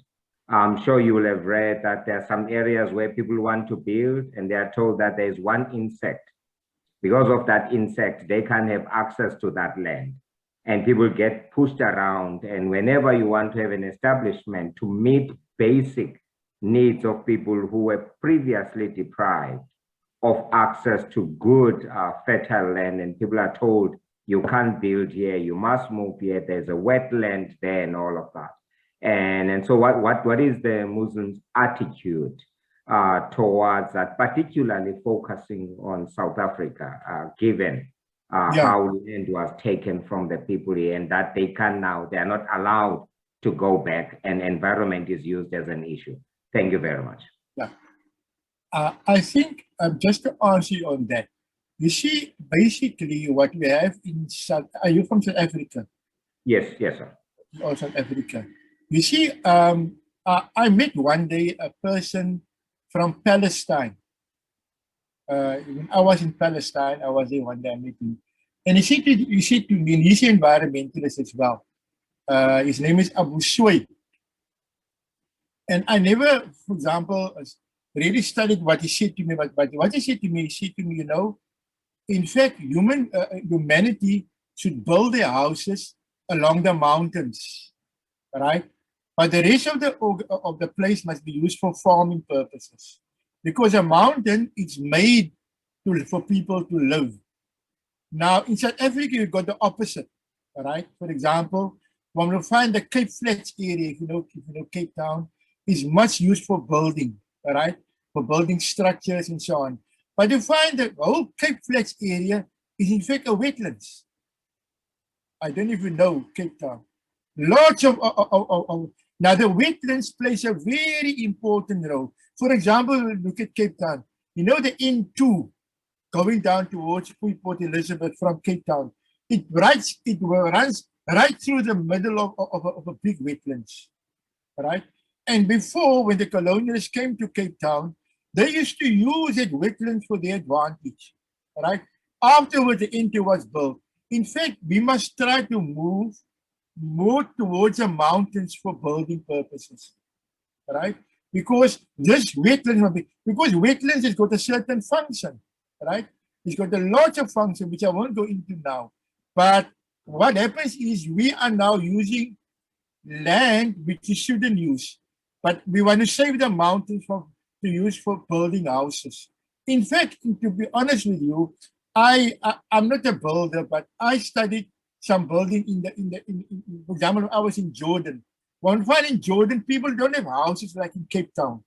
I'm sure you will have read that there are some areas where people want to build and they are told that there is one insect. Because of that insect, they can't have access to that land. And people get pushed around. And whenever you want to have an establishment to meet basic needs of people who were previously deprived of access to good fertile land, and people are told, you can't build here, you must move here, there's a wetland there and all of that. And so what is the Muslims' attitude towards that, particularly focusing on South Africa, given how land was taken from the people here, and that they are not allowed to go back, and environment is used as an issue? Thank you very much. Yeah, I think just to answer you on that, you see, basically what we have in South, are you from South Africa? Yes, sir. Oh, South Africa. You see, I met one day a person from Palestine, When I was in Palestine, I was there one day, I met him. And he said to me, and he's an environmentalist as well. His name is Abu Shoaib. And I never, for example, really studied what he said to me, but what he said to me, you know, in fact, humanity should build their houses along the mountains, right? But the rest of the place must be used for farming purposes, because a mountain is made for people to live. Now, in South Africa, you've got the opposite, right? For example, when we find the Cape Flats area, if you know Cape Town, is much used for building, right? For building structures and so on. But you find the whole Cape Flats area is in fact a wetlands. I don't even know Cape Town. Lots of now the wetlands plays a very important role. For example, look at Cape Town. You know the N2 going down towards Port Elizabeth from Cape Town. It runs right through the middle of a big wetlands, right? And before, when the colonialists came to Cape Town, they used to use that wetlands for their advantage, right? Afterwards, the N2 was built. In fact, we must try to move more towards the mountains for building purposes, right? Because this wetlands, because wetlands has got a certain function, right? It's got a lot of function, which I won't go into now. But what happens is we are now using land which we shouldn't use, but we want to save the mountains to use for building houses. In fact, to be honest with you, I'm not a builder, but I studied some building for example, I was in Jordan. One find in Jordan, people don't have houses like in Cape Town.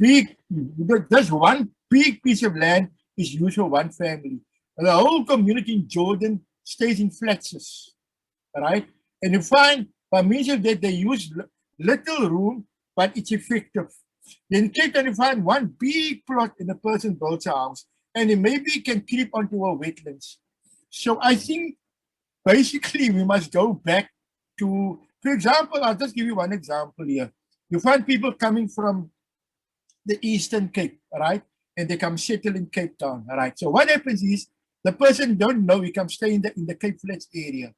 Just one big piece of land is used for one family. And the whole community in Jordan stays in flats, right? And you find by means of that, they use little room, but it's effective. Then in Cape Town, you find one big plot and a person builds a house, and it maybe can creep onto our wetlands. So I think basically we must go back to, for example, I'll just give you one example here. You find people coming from the Eastern Cape, right? And they come settle in Cape Town, all right? So what happens is the person don't know, he comes stay in the Cape Flats area.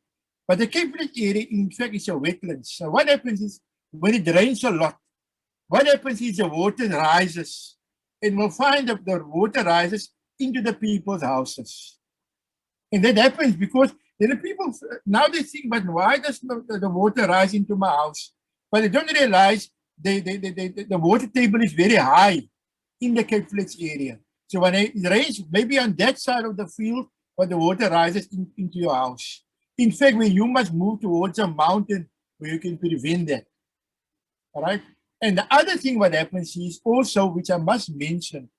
But the Cape Flats area, in fact, is a wetlands. So what happens is when it rains a lot, what happens is the water rises, and we'll find that the water rises into the people's houses. And that happens because then the people, now they think, but why does the water rise into my house? But they don't realize the water table is very high in the Cape Flats area. So when it rains, maybe on that side of the field, but the water rises into your house. In fact, when you must move towards a mountain where you can prevent that. All right. And the other thing what happens is also, which I must mention,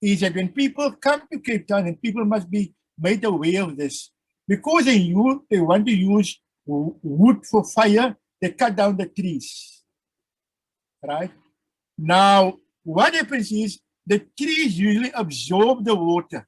is that when people come to Cape Town, and people must be made aware of this, because they want to use wood for fire, they cut down the trees. Right? Now, what happens is the trees usually absorb the water.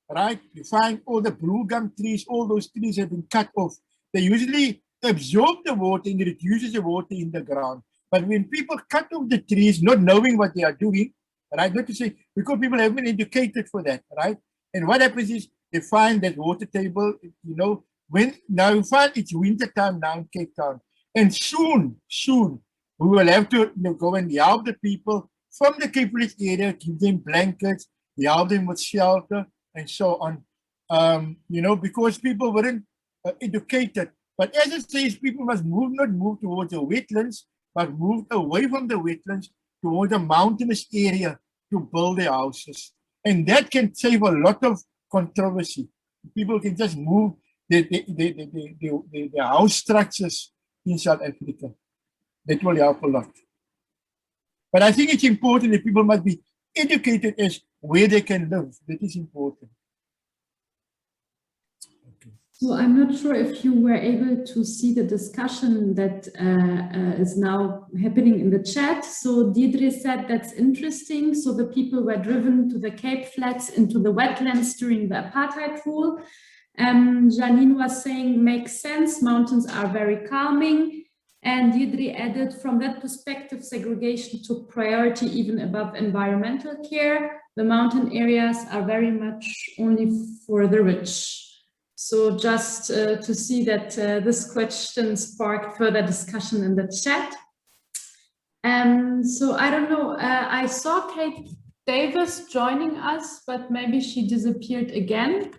Right? You find all the blue gum trees, all those trees have been cut off. They usually absorb the water and reduces the water in the ground. But when people cut off the trees, not knowing what they are doing, right? Not to say, because people haven't been educated for that, right? And what happens is they find that water table, you know, now you find it's winter time now in Cape Town. And soon, we will have to go and help the people from the Cape Flats area, give them blankets, help them with shelter, and so on. You know, because people weren't educated. But as it says, people must not move towards the wetlands, but move away from the wetlands towards a mountainous area to build their houses. And that can save a lot of controversy. People can just move their house structures in South Africa. That will help a lot. But I think it's important that people must be educated as where they can live. That is important. So I'm not sure if you were able to see the discussion that is now happening in the chat. So Deirdre said that's interesting. So the people were driven to the Cape Flats into the wetlands during the apartheid rule. Janine was saying makes sense. Mountains are very calming. And Deirdre added, from that perspective, segregation took priority even above environmental care. the mountain areas are very much only for the rich. So just to see that this question sparked further discussion in the chat. So I don't know, I saw Kate Davis joining us, but maybe she disappeared again.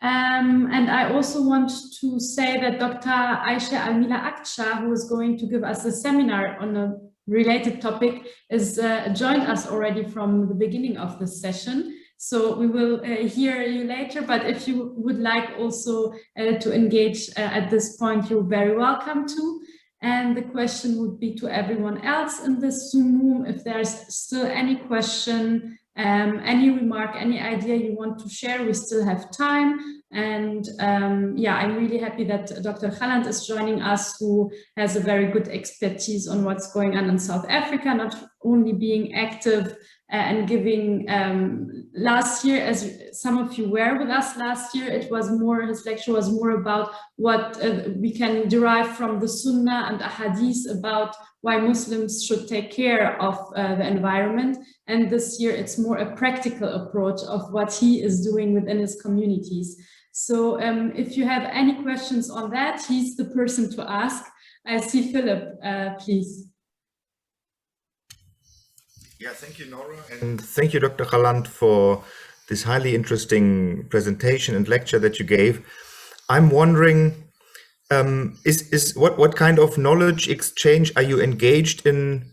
And I also want to say that Dr. Aisha Almila Akça, who is going to give us a seminar on a related topic, is joined us already from the beginning of this session. So we will hear you later, but if you would like also to engage at this point, you're very welcome to. And the question would be to everyone else in this Zoom room, if there's still any question, any remark, any idea you want to share, we still have time. And yeah, I'm really happy that Dr. Gallant is joining us, who has a very good expertise on what's going on in South Africa, not only being active and giving last year, as some of you were with us last year, it was more, his lecture was more about what we can derive from the Sunnah and Ahadith about why Muslims should take care of the environment. And this year it's more a practical approach of what he is doing within his communities. So if you have any questions on that, he's the person to ask. I see Philip, please. Yeah, thank you, Nora. And thank you, Dr. Gallant, for this highly interesting presentation and lecture that you gave. I'm wondering, what kind of knowledge exchange are you engaged in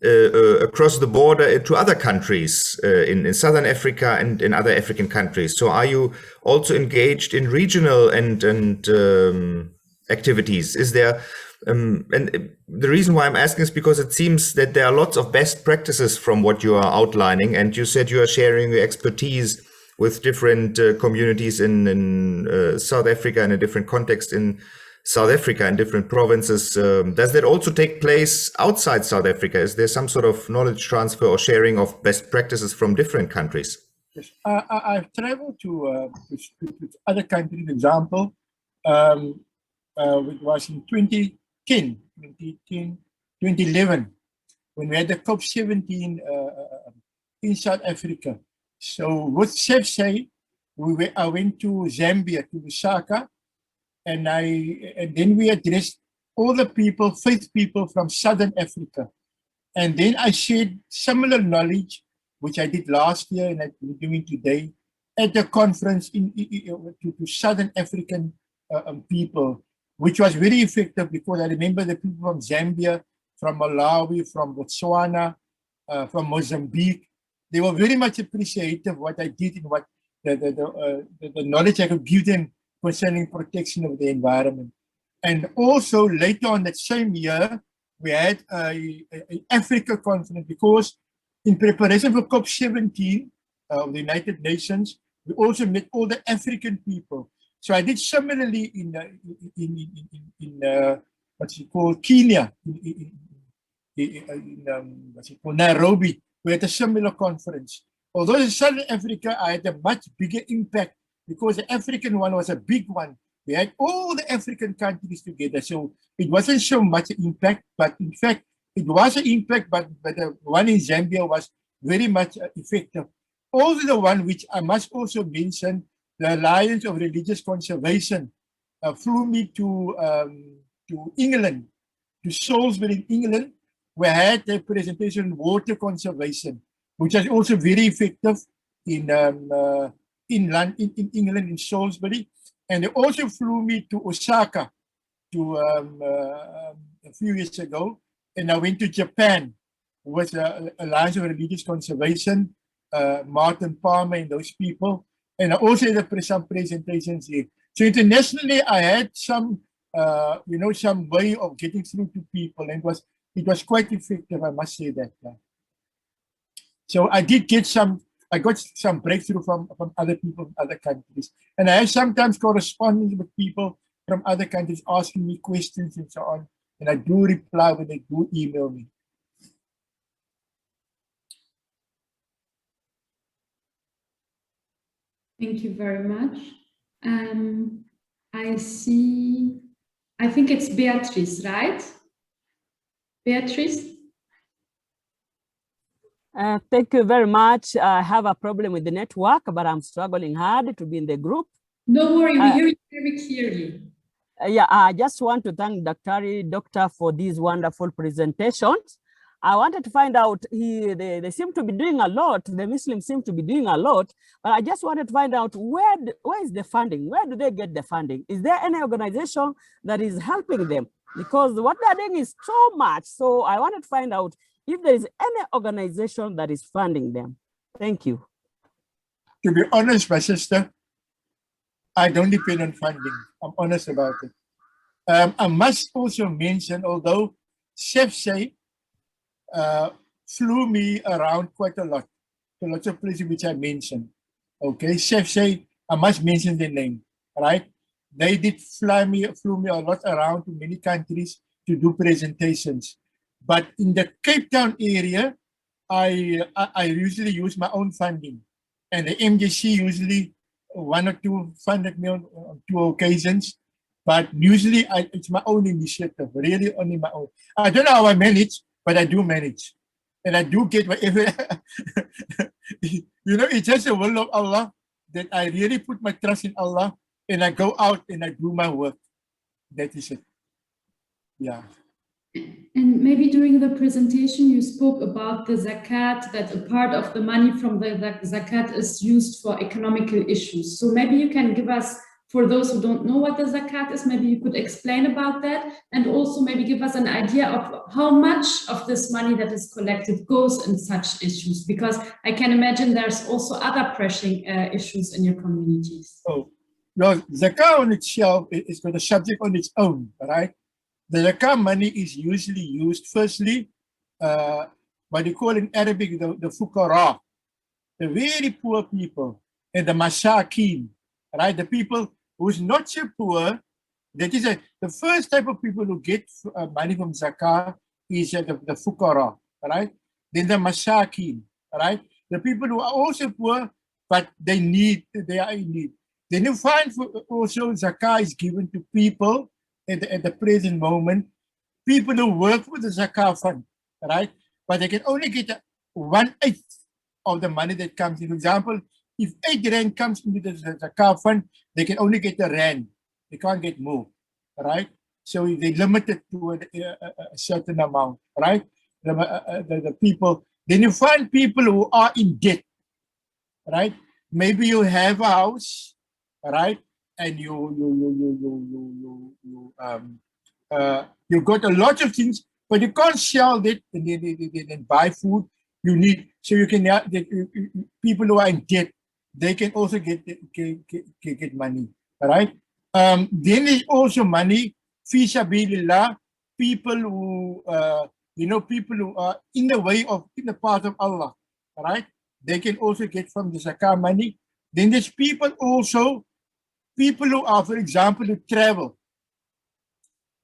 across the border to other countries in Southern Africa and in other African countries? So are you also engaged in regional and activities? Is there and the reason why I'm asking is because it seems that there are lots of best practices from what you are outlining, and you said you are sharing your expertise with different communities in South Africa in a different context in South Africa and different provinces. Does that also take place outside South Africa? Is there some sort of knowledge transfer or sharing of best practices from different countries? Yes, I've traveled to other countries. For example, it was in 2011, when we had the COP17 in South Africa. So with SEFSA, I went to Zambia, to Lusaka, and then we addressed all the people, faith people from Southern Africa. And then I shared similar knowledge, which I did last year and I'm doing today, at the conference to Southern African people, which was very effective because I remember the people from Zambia, from Malawi, from Botswana, from Mozambique, they were very much appreciative of what I did and what the knowledge I could give them concerning protection of the environment. And also later on that same year, we had an Africa conference, because in preparation for COP17 of the United Nations, we also met all the African people. So I did similarly in what's it called, Kenya, what's it called, Nairobi. We had a similar conference. Although in Southern Africa, I had a much bigger impact because the African one was a big one. We had all the African countries together. So it wasn't so much impact, but in fact, it was an impact, but the one in Zambia was very much effective. Also the one which I must also mention, the Alliance of Religious Conservation flew me to England, to Salisbury in England, where I had a presentation on water conservation, which was also very effective in England, in Salisbury. And they also flew me to Osaka a few years ago, and I went to Japan with the Alliance of Religious Conservation, Martin Palmer and those people. And I also had some presentations here. So internationally, I had some, some way of getting through to people, and it was quite effective, I must say that. So I did get I got some breakthrough from other people from other countries. And I have sometimes correspondence with people from other countries asking me questions and so on. And I do reply when they do email me. Thank you very much. I think it's Beatrice, right? Beatrice? Thank you very much. I have a problem with the network, but I'm struggling hard to be in the group. No worry, we hear you very clearly. Yeah, I just want to thank Doctor for these wonderful presentations. I wanted to find out, they seem to be doing a lot, the Muslims seem to be doing a lot, but I just wanted to find out where is the funding? Where do they get the funding? Is there any organization that is helping them? Because what they're doing is so much. So I wanted to find out if there is any organization that is funding them. Thank you. To be honest, my sister, I don't depend on funding. I'm honest about it. I must also mention, although Chef Say flew me around quite a lot to lots of places which I mentioned. Okay, Chef Say, I must mention the name, right? They did flew me a lot around to many countries to do presentations. But in the Cape Town area, I usually use my own funding, and the MJC usually one or two funded me on 2 occasions. But usually it's my own initiative, really only my own. I don't know how I manage, but I do manage. And I do get whatever, you know, it's just the will of Allah that I really put my trust in Allah and I go out and I do my work. That is it. Yeah. And maybe during the presentation, you spoke about the zakat, that a part of the money from the zakat is used for economical issues. So maybe you can give us, for those who don't know what the zakat is, maybe you could explain about that, and also maybe give us an idea of how much of this money that is collected goes in such issues, because I can imagine there's also other pressing issues in your communities. Oh, no, zakat on itself is got a subject on its own, right? The zakat money is usually used, firstly, what they call in Arabic, the fuqara, the very poor people, and the masakin, right? The people who's not so poor. That is the first type of people who get money from zakat is the fuqara, right? Then the masakin, right? The people who are also poor, but they are in need. Then you find also zakat is given to people at the present moment, people who work with the zakat fund, right? But they can only get 1/8 of the money that comes in. For example, if 8 rand comes into the zakat fund, they can only get a rand. They can't get more, right? So they limit it to a certain amount, right? The people. Then you find people who are in debt, right? Maybe you have a house, right? And you got a lot of things, but you can't sell it and then buy food. You need, so you can people who are in debt, they can also get money, right? Then there's also money, fi sabilillah, people who people who are in the path of Allah, right? They can also get from the zakat money. Then there's people who are, for example, who travel,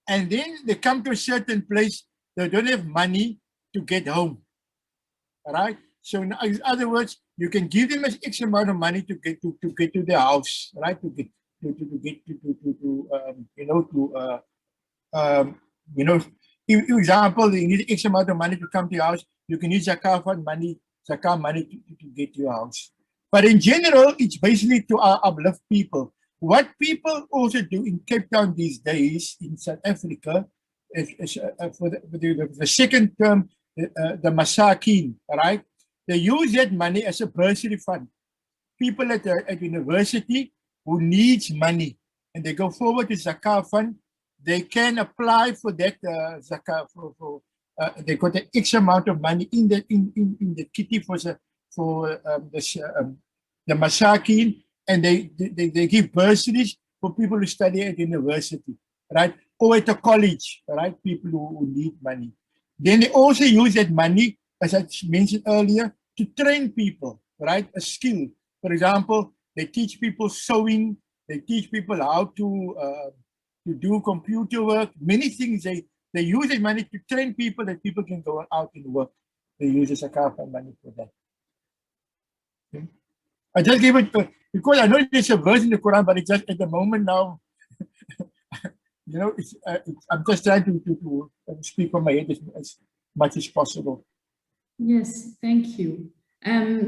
and then they come to a certain place, they don't have money to get home, right? So in other words, you can give them an X amount of money to get to their house, right? For example, they need X amount of money to come to your house. You can use zakat money to get to your house. But in general, it's basically to uplift people. What people also do in Cape Town these days in South Africa is for the second term, the masakin, right? They use that money as a bursary fund. People at university who needs money and they go forward to zakat fund, they can apply for that zakat they got an X amount of money in the kitty for the masakin, and they give bursaries for people who study at university, right? Or at a college, right? People who need money. Then they also use that money, as I mentioned earlier, to train people, right? A skill. For example, they teach people sewing, they teach people how to do computer work, many things. They use that money to train people that people can go out and work. They use the zakat money for that. Okay. I just gave it because I know there's a verse in the Quran, but it's just at the moment now, I'm just trying to speak from my head as much as possible. Yes, thank you.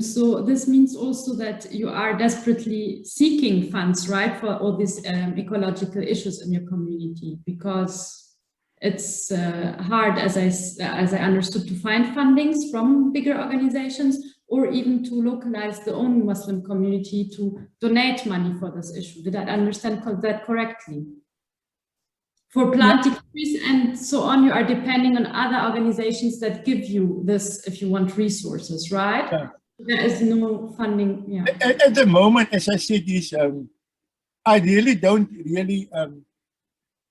So this means also that you are desperately seeking funds, right, for all these ecological issues in your community, because it's hard, as I understood, to find fundings from bigger organizations, or even to localize the own Muslim community to donate money for this issue. Did I understand that correctly? For planting trees and so on, you are depending on other organizations that give you this, if you want resources, right? Yeah. There is no funding. Yeah. At the moment, as I said, I really don't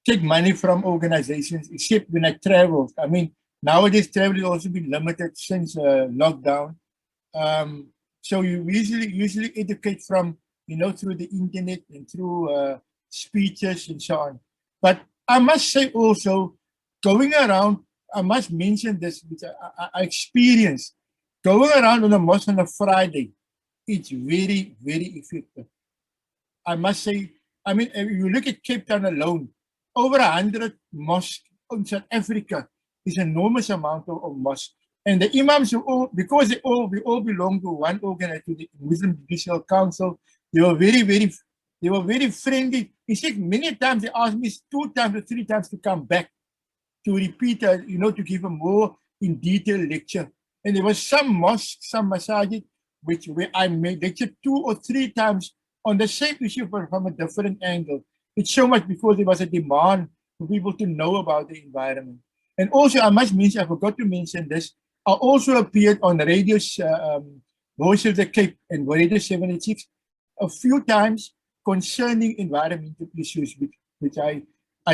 take money from organizations except when I travel. I mean, nowadays travel has also been limited since lockdown. So you usually educate from, through the internet and through speeches and so on. But I must say also, going around, I must mention this, which I experienced. Going around on a mosque on a Friday, it's very, very effective. I must say, I mean, if you look at Cape Town alone, over 100 mosques in South Africa is an enormous amount of mosques. And the imams, because we all belong to one organization, to the Muslim Judicial Council, they were very friendly. In fact, many times they asked me 2 times or 3 times to come back to repeat, to give a more in detail lecture. And there was some mosques, some masajid, where I made lecture 2 or 3 times on the same issue from a different angle. It's so much because there was a demand for people to know about the environment. And also, I must mention, I forgot to mention this, I also appeared on radio Voice of the Cape and Radio 76 a few times concerning environmental issues, which I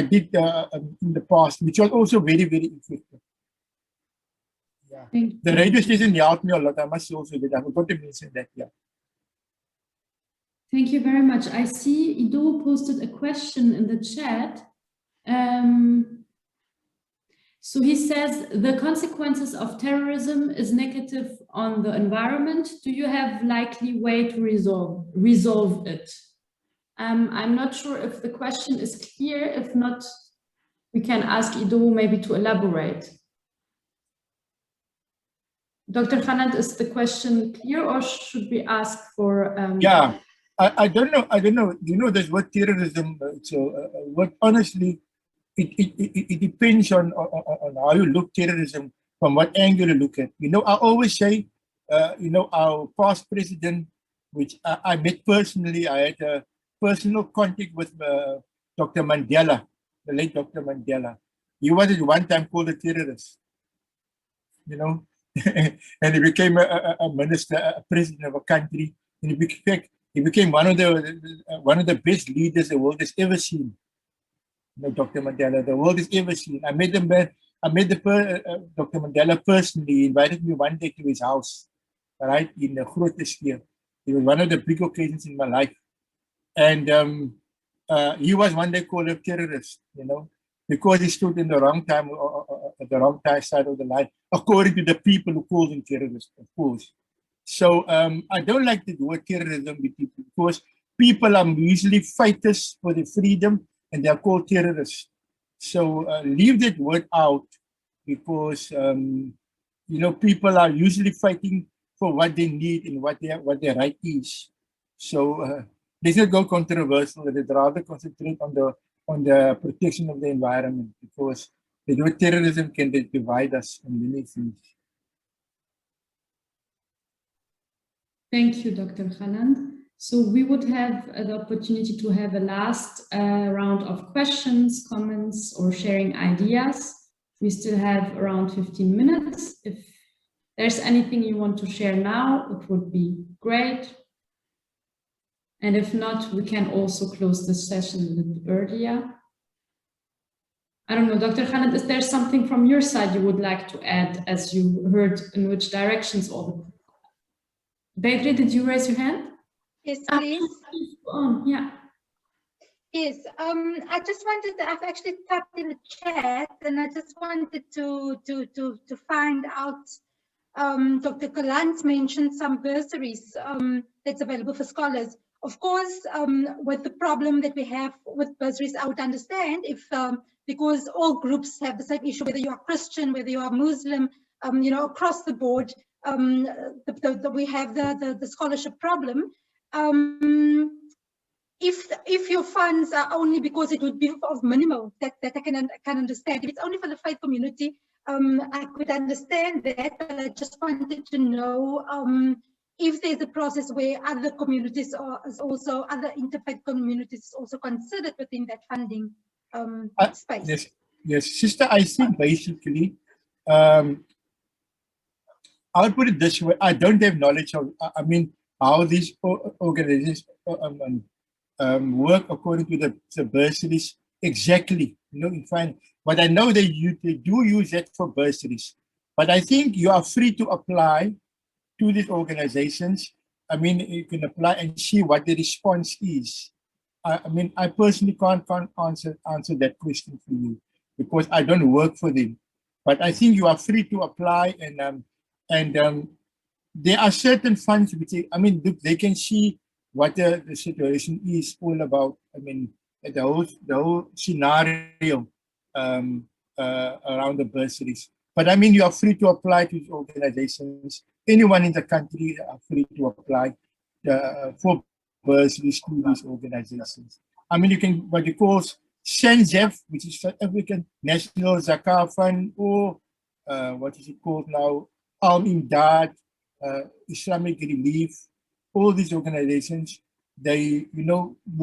did in the past, which was also very, very effective. Yeah. The radio station helped me a lot. I must also that I forgot to mention that. Yeah. Thank you very much. I see Ido posted a question in the chat. So he says, the consequences of terrorism is negative on the environment. Do you have likely way to resolve it? I'm not sure if the question is clear. If not, we can ask Ido maybe to elaborate. Dr. Gallant, is the question clear, or should we ask for? Yeah, I don't know. You know, there's what terrorism. What honestly, it depends on how you look terrorism, from what angle you look at. I always say, our past president, which I met personally, I had a personal contact with Dr. Mandela, the late Dr. Mandela. He was at one time called a terrorist, and he became a minister, a president of a country, and he became one of the best leaders the world has ever seen. Dr. Mandela, the world has ever seen. I met Dr. Mandela personally. He invited me one day to his house, right, in the Grote Square. It was one of the big occasions in my life. And he was one day called a terrorist, because he stood in the wrong time, at the wrong side of the line, according to the people who called him terrorist, of course. So I don't like the word terrorism because people are usually fighters for the freedom, and they are called terrorists. So leave that word out, because people are usually fighting for what they need and what their right is. So let's not go controversial. Let's rather concentrate on the protection of the environment, because the word terrorism can divide us on many things. Thank you, Dr. Gallant. So we would have the opportunity to have a last round of questions, comments, or sharing ideas. We still have around 15 minutes. If there's anything you want to share now, it would be great. And if not, we can also close this session a little bit earlier. I don't know, Dr. Gallant, is there something from your side you would like to add, as you heard in which directions all the... Deidre, did you raise your hand? Yes, please. Yeah. Yes, I just wanted to, I've actually typed in the chat, and I just wanted to find out, Dr. Gallant mentioned some bursaries that's available for scholars. Of course, with the problem that we have with bursaries, I would understand if, because all groups have the same issue, whether you are Christian, whether you are Muslim, across the board, we have the scholarship problem. If your funds are only because it would be of minimal, that I can understand. If it's only for the faith community, I could understand that, but I just wanted to know if there's a process where other communities other interfaith communities is also considered within that funding space. Yes, sister, I think basically, I'll put it this way, I don't have knowledge of, how these organizations work according to the bursaries exactly, in fact, but I know they do use that for bursaries. But I think you are free to apply to these organizations. You can apply and see what the response is. I personally can't answer that question for you because I don't work for them. But I think you are free to apply, and there are certain funds which they can see what the situation is all about. The whole scenario around the bursaries. But you are free to apply to these organizations. Anyone in the country are free to apply for bursaries to these organizations. You can what you call SANZEF, which is South African National Zakah Fund, or what is it called now? Al-Imdad, Islamic Relief. All these organizations, you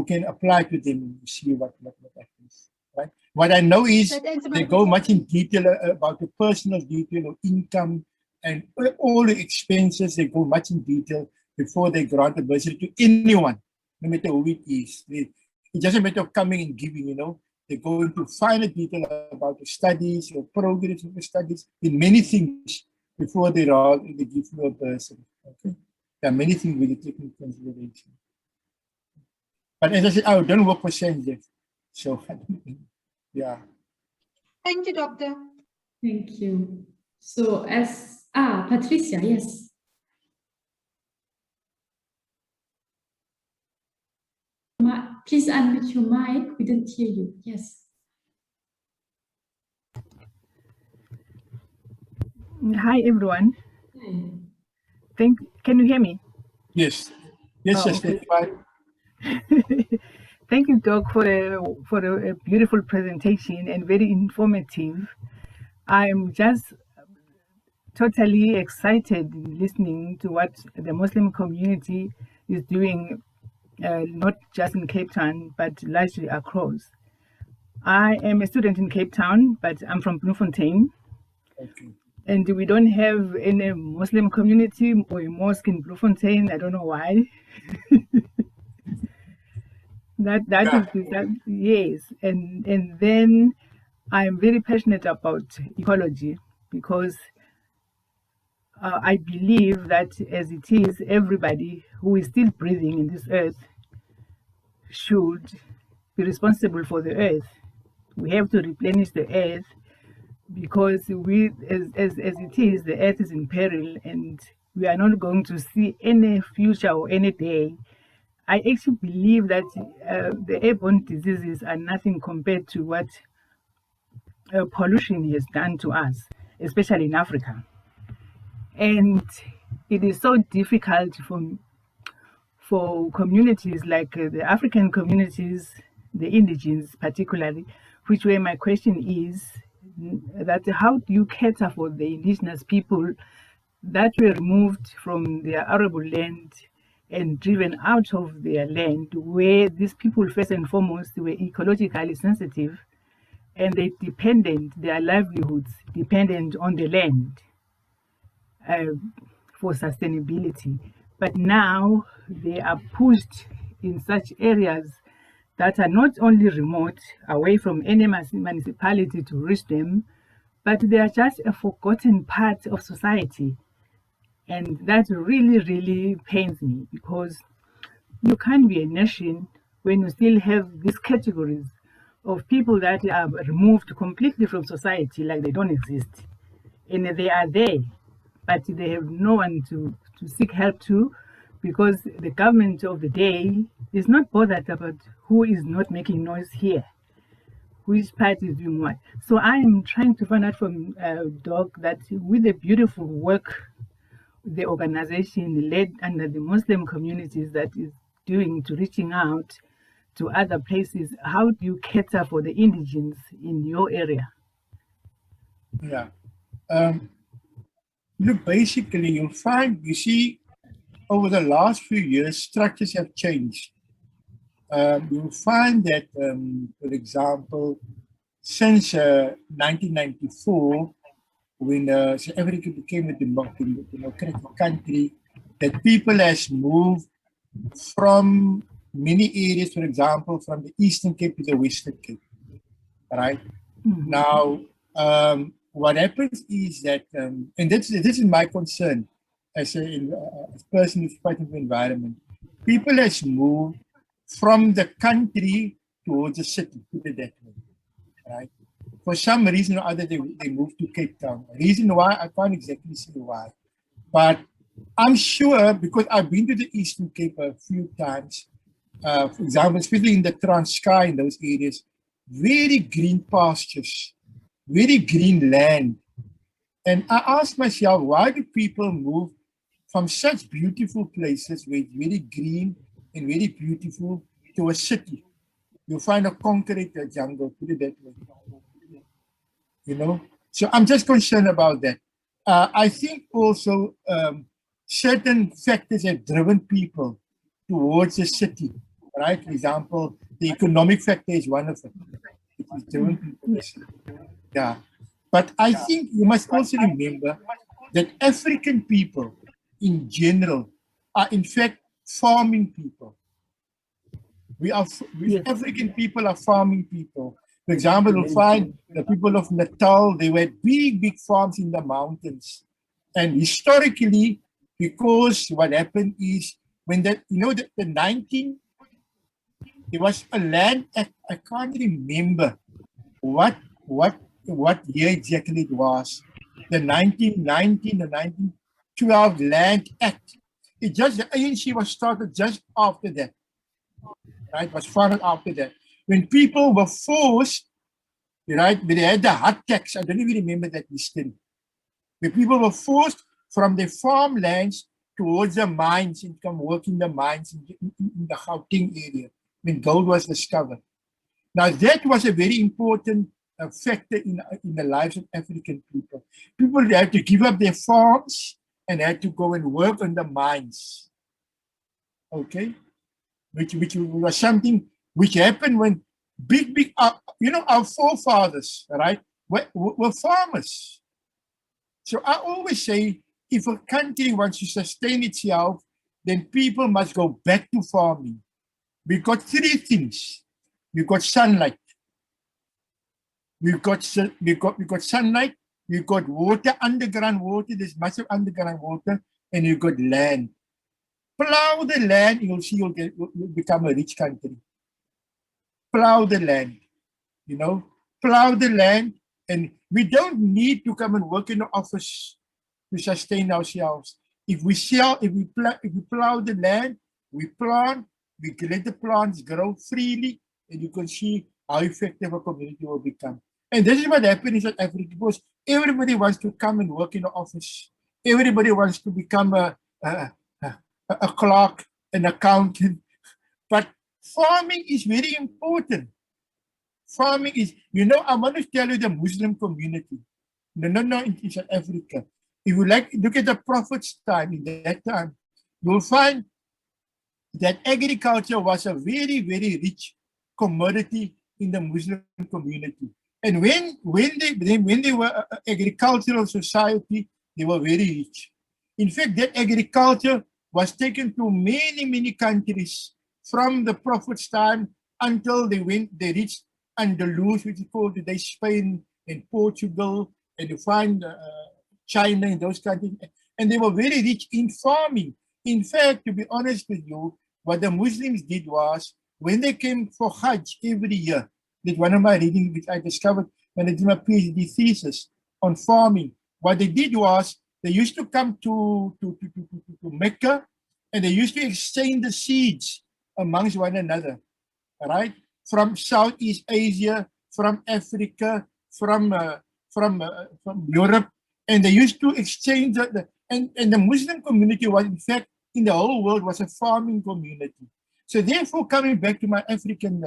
can apply to them and see what happens. Right? What I know is they go much in detail about the personal detail of income and all the expenses. They go much in detail before they grant a bursary to anyone, no matter who it is. It doesn't matter of coming and giving, They go into finer detail about the studies or progress of the studies in many things before they give you a bursary. Okay? There are many things we take into consideration. But as I said, I don't work for SANZEF. So, yeah. Thank you, Doctor. Thank you. So Patricia, yes. Please unmute your mic. We didn't hear you. Yes. Hi, everyone. Hi. Can you hear me? Yes. Yes, okay. Yes. Thank you, Doc, for a beautiful presentation and very informative. I'm just totally excited listening to what the Muslim community is doing, not just in Cape Town, but largely across. I am a student in Cape Town, but I'm from Bloemfontein. Okay. And we don't have any Muslim community or a mosque in Bloemfontein. I don't know why. Yes. And then I'm very passionate about ecology because I believe that as it is, everybody who is still breathing in this earth should be responsible for the earth. We have to replenish the earth because as it is, the earth is in peril and we are not going to see any future or any day. I actually believe that the airborne diseases are nothing compared to what pollution has done to us, especially in Africa. And it is so difficult for communities like the African communities, the indigenes particularly, which where my question is that how do you cater for the indigenous people that were removed from their arable land and driven out of their land, where these people first and foremost were ecologically sensitive and their livelihoods dependent on the land for sustainability. But now they are pushed in such areas that are not only remote, away from any municipality to reach them, but they are just a forgotten part of society. And that really, really pains me because you can't be a nation when you still have these categories of people that are removed completely from society, like they don't exist. And they are there, but they have no one to seek help to, because the government of the day is not bothered about who is not making noise here, which party is doing what. So I am trying to find out from Doc that with the beautiful work the organization led under the Muslim communities that is doing to reaching out to other places, how do you cater for the indigents in your area? Yeah. Look, basically, you'll find, you see, over the last few years, structures have changed. You'll find that, for example, since 1994, when South Africa became a democratic country, that people has moved from many areas, for example, from the Eastern Cape to the Western Cape, right? Mhm. Now, what happens is that, and this is my concern as a person who's fighting for environment, people has moved from the country towards the city, put it that way, right? For some reason or other, they moved to Cape Town. Reason why, I can't exactly say why. But I'm sure, because I've been to the Eastern Cape a few times, for example, especially in the Transkei, in those areas, very green pastures, very green land. And I asked myself, why do people move from such beautiful places where it's very green and very beautiful to a city? You find a concrete jungle, put it that way. You know, so I'm just concerned about that. I think also certain factors have driven people towards the city, right? For example, the economic factor is one of them. It is driven people to the city. Yeah, but I think you must also remember that African people in general are in fact farming people. African people are farming people. For example, you'll find the people of Natal, they were big farms in the mountains. And historically, because what happened is when there was a land act, I can't remember what year exactly it was, the 1919 or 1912 Land Act. The ANC was started just after that. Right, was founded after that. When people were forced, right, when they had the hut tax, I don't even remember that history. When people were forced from their farmlands towards the mines and come work in the mines in the Gauteng area when gold was discovered. Now that was a very important factor in the lives of African people. People had to give up their farms and had to go and work in the mines. Okay. Which was something which happened when big, our forefathers, right, were farmers. So I always say, if a country wants to sustain itself, then people must go back to farming. We've got three things. We've got sunlight. We've got sunlight. We've got water, underground water. There's massive underground water, and you've got land. Plow the land, you'll see you'll become a rich country. Plow the land, plow the land, and we don't need to come and work in the office to sustain ourselves. If we plow the land, we plant, we let the plants grow freely, and you can see how effective a community will become. And this is what happened in South Africa, because everybody wants to come and work in the office. Everybody wants to become a clerk, an accountant, but farming is very important. Farming is, I want to tell you the Muslim community, no, in South Africa. If you look at the Prophet's time, in that time, you'll find that agriculture was a very, very rich commodity in the Muslim community. And when they were an agricultural society, they were very rich. In fact, that agriculture was taken to many countries from the Prophet's time until they reached Andalus, which is called today Spain and Portugal, and you find China and those countries. And they were very rich in farming. In fact, to be honest with you, what the Muslims did was, when they came for Hajj every year, that one of my readings which I discovered when I did my PhD thesis on farming, what they did was, they used to come to Mecca, and they used to exchange the seeds amongst one another, right? From Southeast Asia, from Africa, from Europe, and they used to exchange. And the Muslim community was, in fact, in the whole world, was a farming community. So therefore, coming back to my African,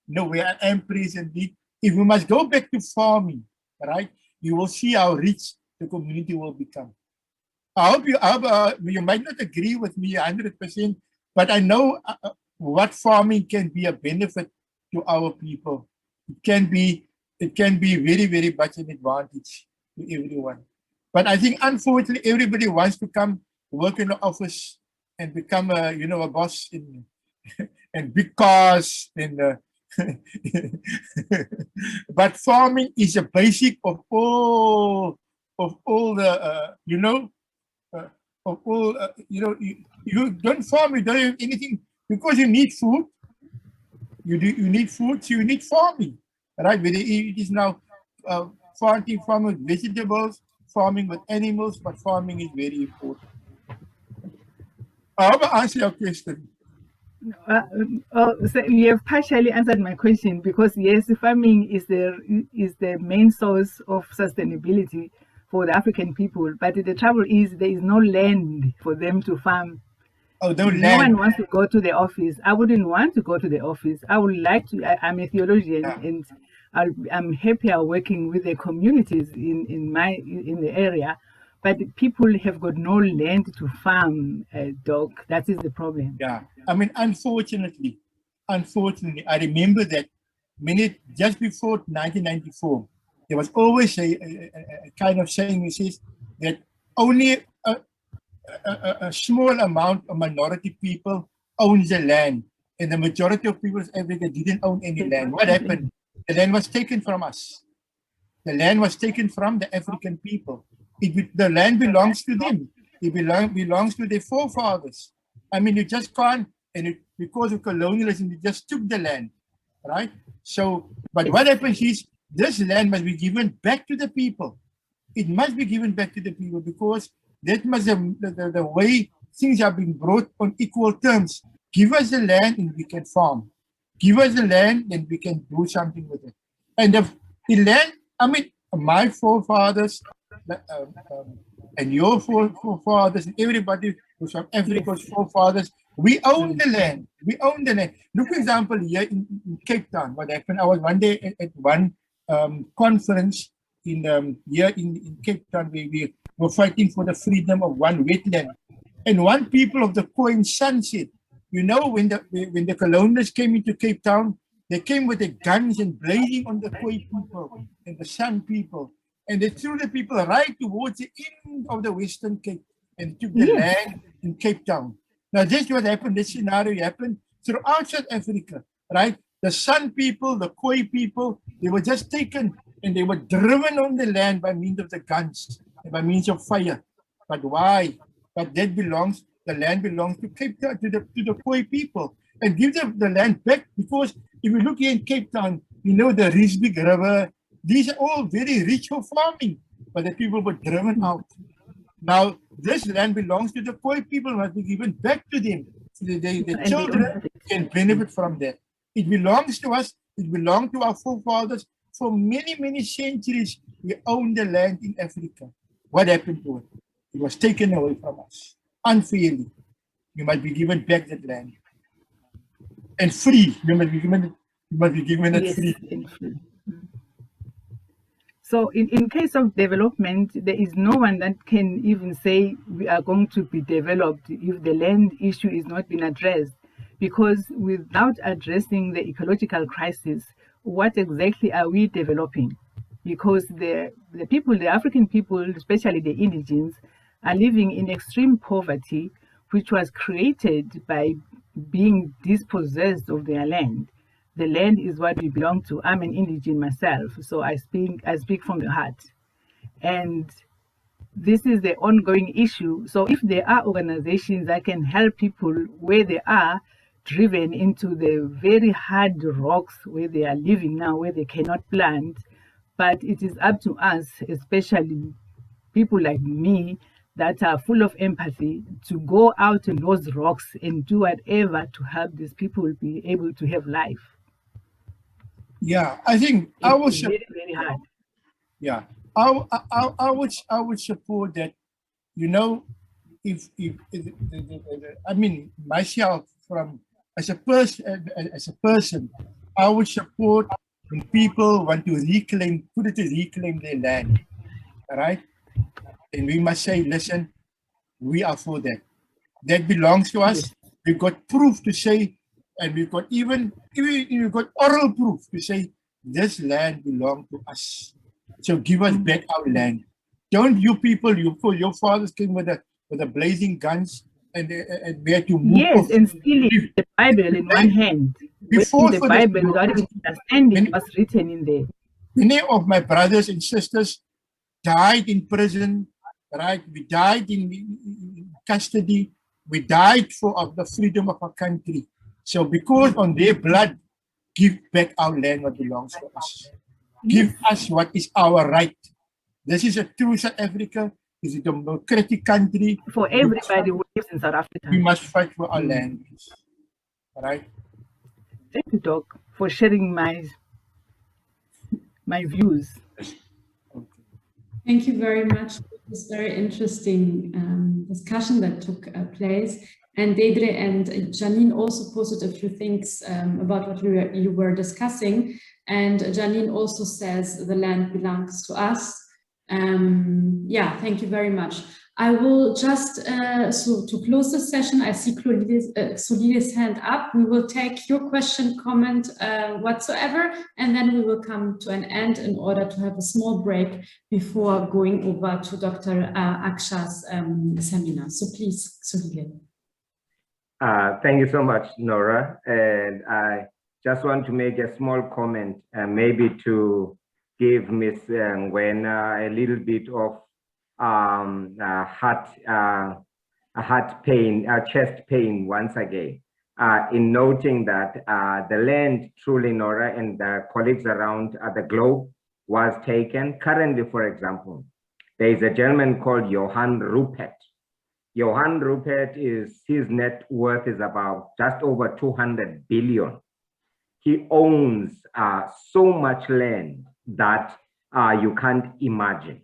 where I am presently, if we must go back to farming, right, you will see how rich the community will become. I hope you might not agree with me 100%, but I know what farming can be a benefit to our people. It can be very, very much an advantage to everyone. But I think, unfortunately, everybody wants to come work in the office and become a boss in and big cars and but farming is a basic of all the you don't farm, you don't have anything, because you need food. You need food, so you need farming, right? Whether it is now farming with vegetables, farming with animals, but farming is very important. I hope I answer your question. So you have partially answered my question, because yes, farming is the main source of sustainability for the African people. But the trouble is there is no land for them to farm. Oh, no land. No one wants to go to the office. I wouldn't want to go to the office. I would like to. I'm a theologian, and I'm happier working with the communities in the area. But people have got no land to farm, Doc. That is the problem. Yeah, I mean, unfortunately, I remember that just before 1994, there was always a kind of saying which says that only a small amount of minority people owns the land, and the majority of people in Africa didn't own any land. What happened? The land was taken from us. The land was taken from the African people. The land belongs to them. It belongs to their forefathers. I mean, you just can't, because of colonialism, you just took the land, right? So, but what happens is this land must be given back to the people. It must be given back to the people, because that must the way things are being brought on equal terms. Give us the land and we can farm. Give us the land and we can do something with it. And the land, I mean, my forefathers and your forefathers and everybody who's from Africa's forefathers, we own the land. We own the land. Look, for example, here in Cape Town, what happened? I was one day at one conference here in Cape Town, where we were fighting for the freedom of one wetland. And one people of the Khoi San said, when the colonialists came into Cape Town, they came with the guns and blazing on the Khoi people and the San people. And they threw the people right towards the end of the Western Cape and took the land in Cape Town. Now, this is what happened. This scenario happened throughout South Africa, right? The San people, the Khoi people, they were just taken and they were driven on the land by means of the guns and by means of fire. But why? But the land belongs to Cape Town, to the Khoi people, and give them the land back, because if you look here in Cape Town, the Rietvlei River, these are all very rich for farming, but the people were driven out. Now, this land belongs to the Khoi people, must be given back to them, so that the children can benefit from that. It belongs to us, it belonged to our forefathers. For many, many centuries, we owned the land in Africa. What happened to it? It was taken away from us, unfairly. We must be given back that land. And free, we must be given it free. So in case of development, there is no one that can even say we are going to be developed if the land issue is not being addressed. Because without addressing the ecological crisis, what exactly are we developing? Because the people, the African people, especially the indigenes, are living in extreme poverty, which was created by being dispossessed of their land. The land is what we belong to. I'm an indigene myself, so I speak from the heart. And this is the ongoing issue. So if there are organizations that can help people where they are, driven into the very hard rocks where they are living now, where they cannot plant, but it is up to us, especially people like me, that are full of empathy, to go out in those rocks and do whatever to help these people be able to have life. Yeah, I think I would. It's very, very hard. Yeah, I would support that. You know, if I mean myself as a person, I would support when people want to reclaim their land, all right? And we must say, listen, we are for that. That belongs to us. We've got proof to say, and we've got even we've got oral proof to say this land belongs to us. So give us back our land. Don't you people, your fathers came with the blazing guns and we had to move. Yes, and stealing the Bible in one hand. Before the Bible without even understanding what's written in there. Many of my brothers and sisters died in prison, right? We died in custody. We died for the freedom of our country. So because on their blood, give back our land what belongs to us. Give us what is our right. This is a true South Africa. This is a democratic country. For everybody who lives in South Africa. We must fight for our land. All right? Thank you, Doc, for sharing my views. Thank you very much for this very interesting discussion that took place. And Deidre and Janine also posted a few things about what you were discussing. And Janine also says the land belongs to us. Yeah, thank you very much. I will just, so to close the session, I see Solide's hand up. We will take your question, comment whatsoever, and then we will come to an end in order to have a small break before going over to Dr. Aksha's seminar. So please, Solide. Thank you so much, Nora. And I just want to make a small comment, maybe to give Ms. Ngwena a little bit of chest pain once again, in noting that the land truly, Nora, and the colleagues around the globe was taken. Currently, for example, there is a gentleman called Johan Rupert. Johan Rupert his net worth is about just over 200 billion. He owns so much land that you can't imagine.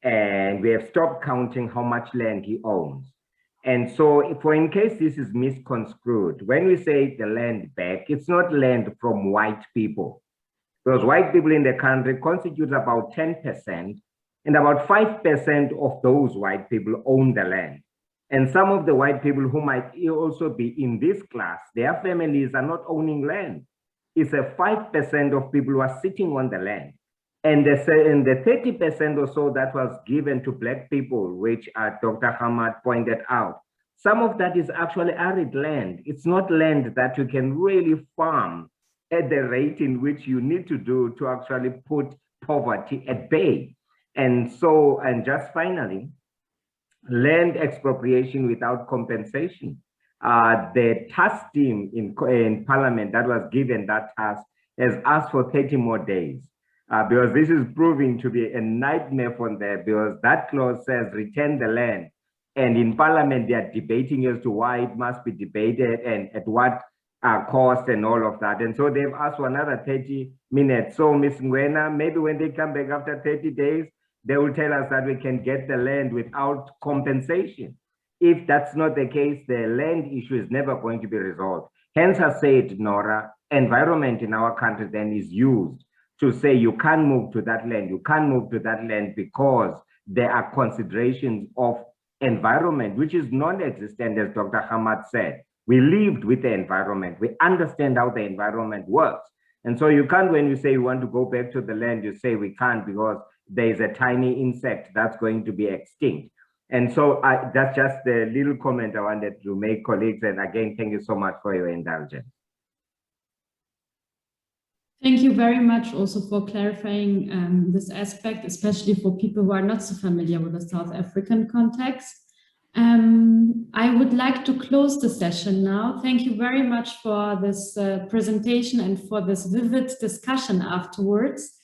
And we have stopped counting how much land he owns. And so in case this is misconstrued, when we say the land back, it's not land from white people. Because white people in the country constitute about 10%, and about 5% of those white people own the land. And some of the white people who might also be in this class, their families are not owning land. It's a 5% of people who are sitting on the land. And the 30% or so that was given to Black people, which Dr. Hamad pointed out, some of that is actually arid land. It's not land that you can really farm at the rate in which you need to do to actually put poverty at bay. And so, and just finally, land expropriation without compensation. The task team in Parliament that was given that task has asked for 30 more days. Because this is proving to be a nightmare for them, because that clause says return the land. And in Parliament, they are debating as to why it must be debated and at what cost and all of that. And so they've asked for another 30 minutes. So Ms. Ngwena, maybe when they come back after 30 days, they will tell us that we can get the land without compensation. If that's not the case, the land issue is never going to be resolved. Hence, I said, Nora, environment in our country then is used to say you can't move to that land, you can't move to that land because there are considerations of environment, which is non-existent, as Dr. Hamad said. We lived with the environment, we understand how the environment works. And so you can't, when you say you want to go back to the land, you say we can't because there is a tiny insect that's going to be extinct. And so that's just the little comment I wanted to make, colleagues. And again, thank you so much for your indulgence. Thank you very much also for clarifying this aspect, especially for people who are not so familiar with the South African context. I would like to close the session now. Thank you very much for this presentation and for this vivid discussion afterwards.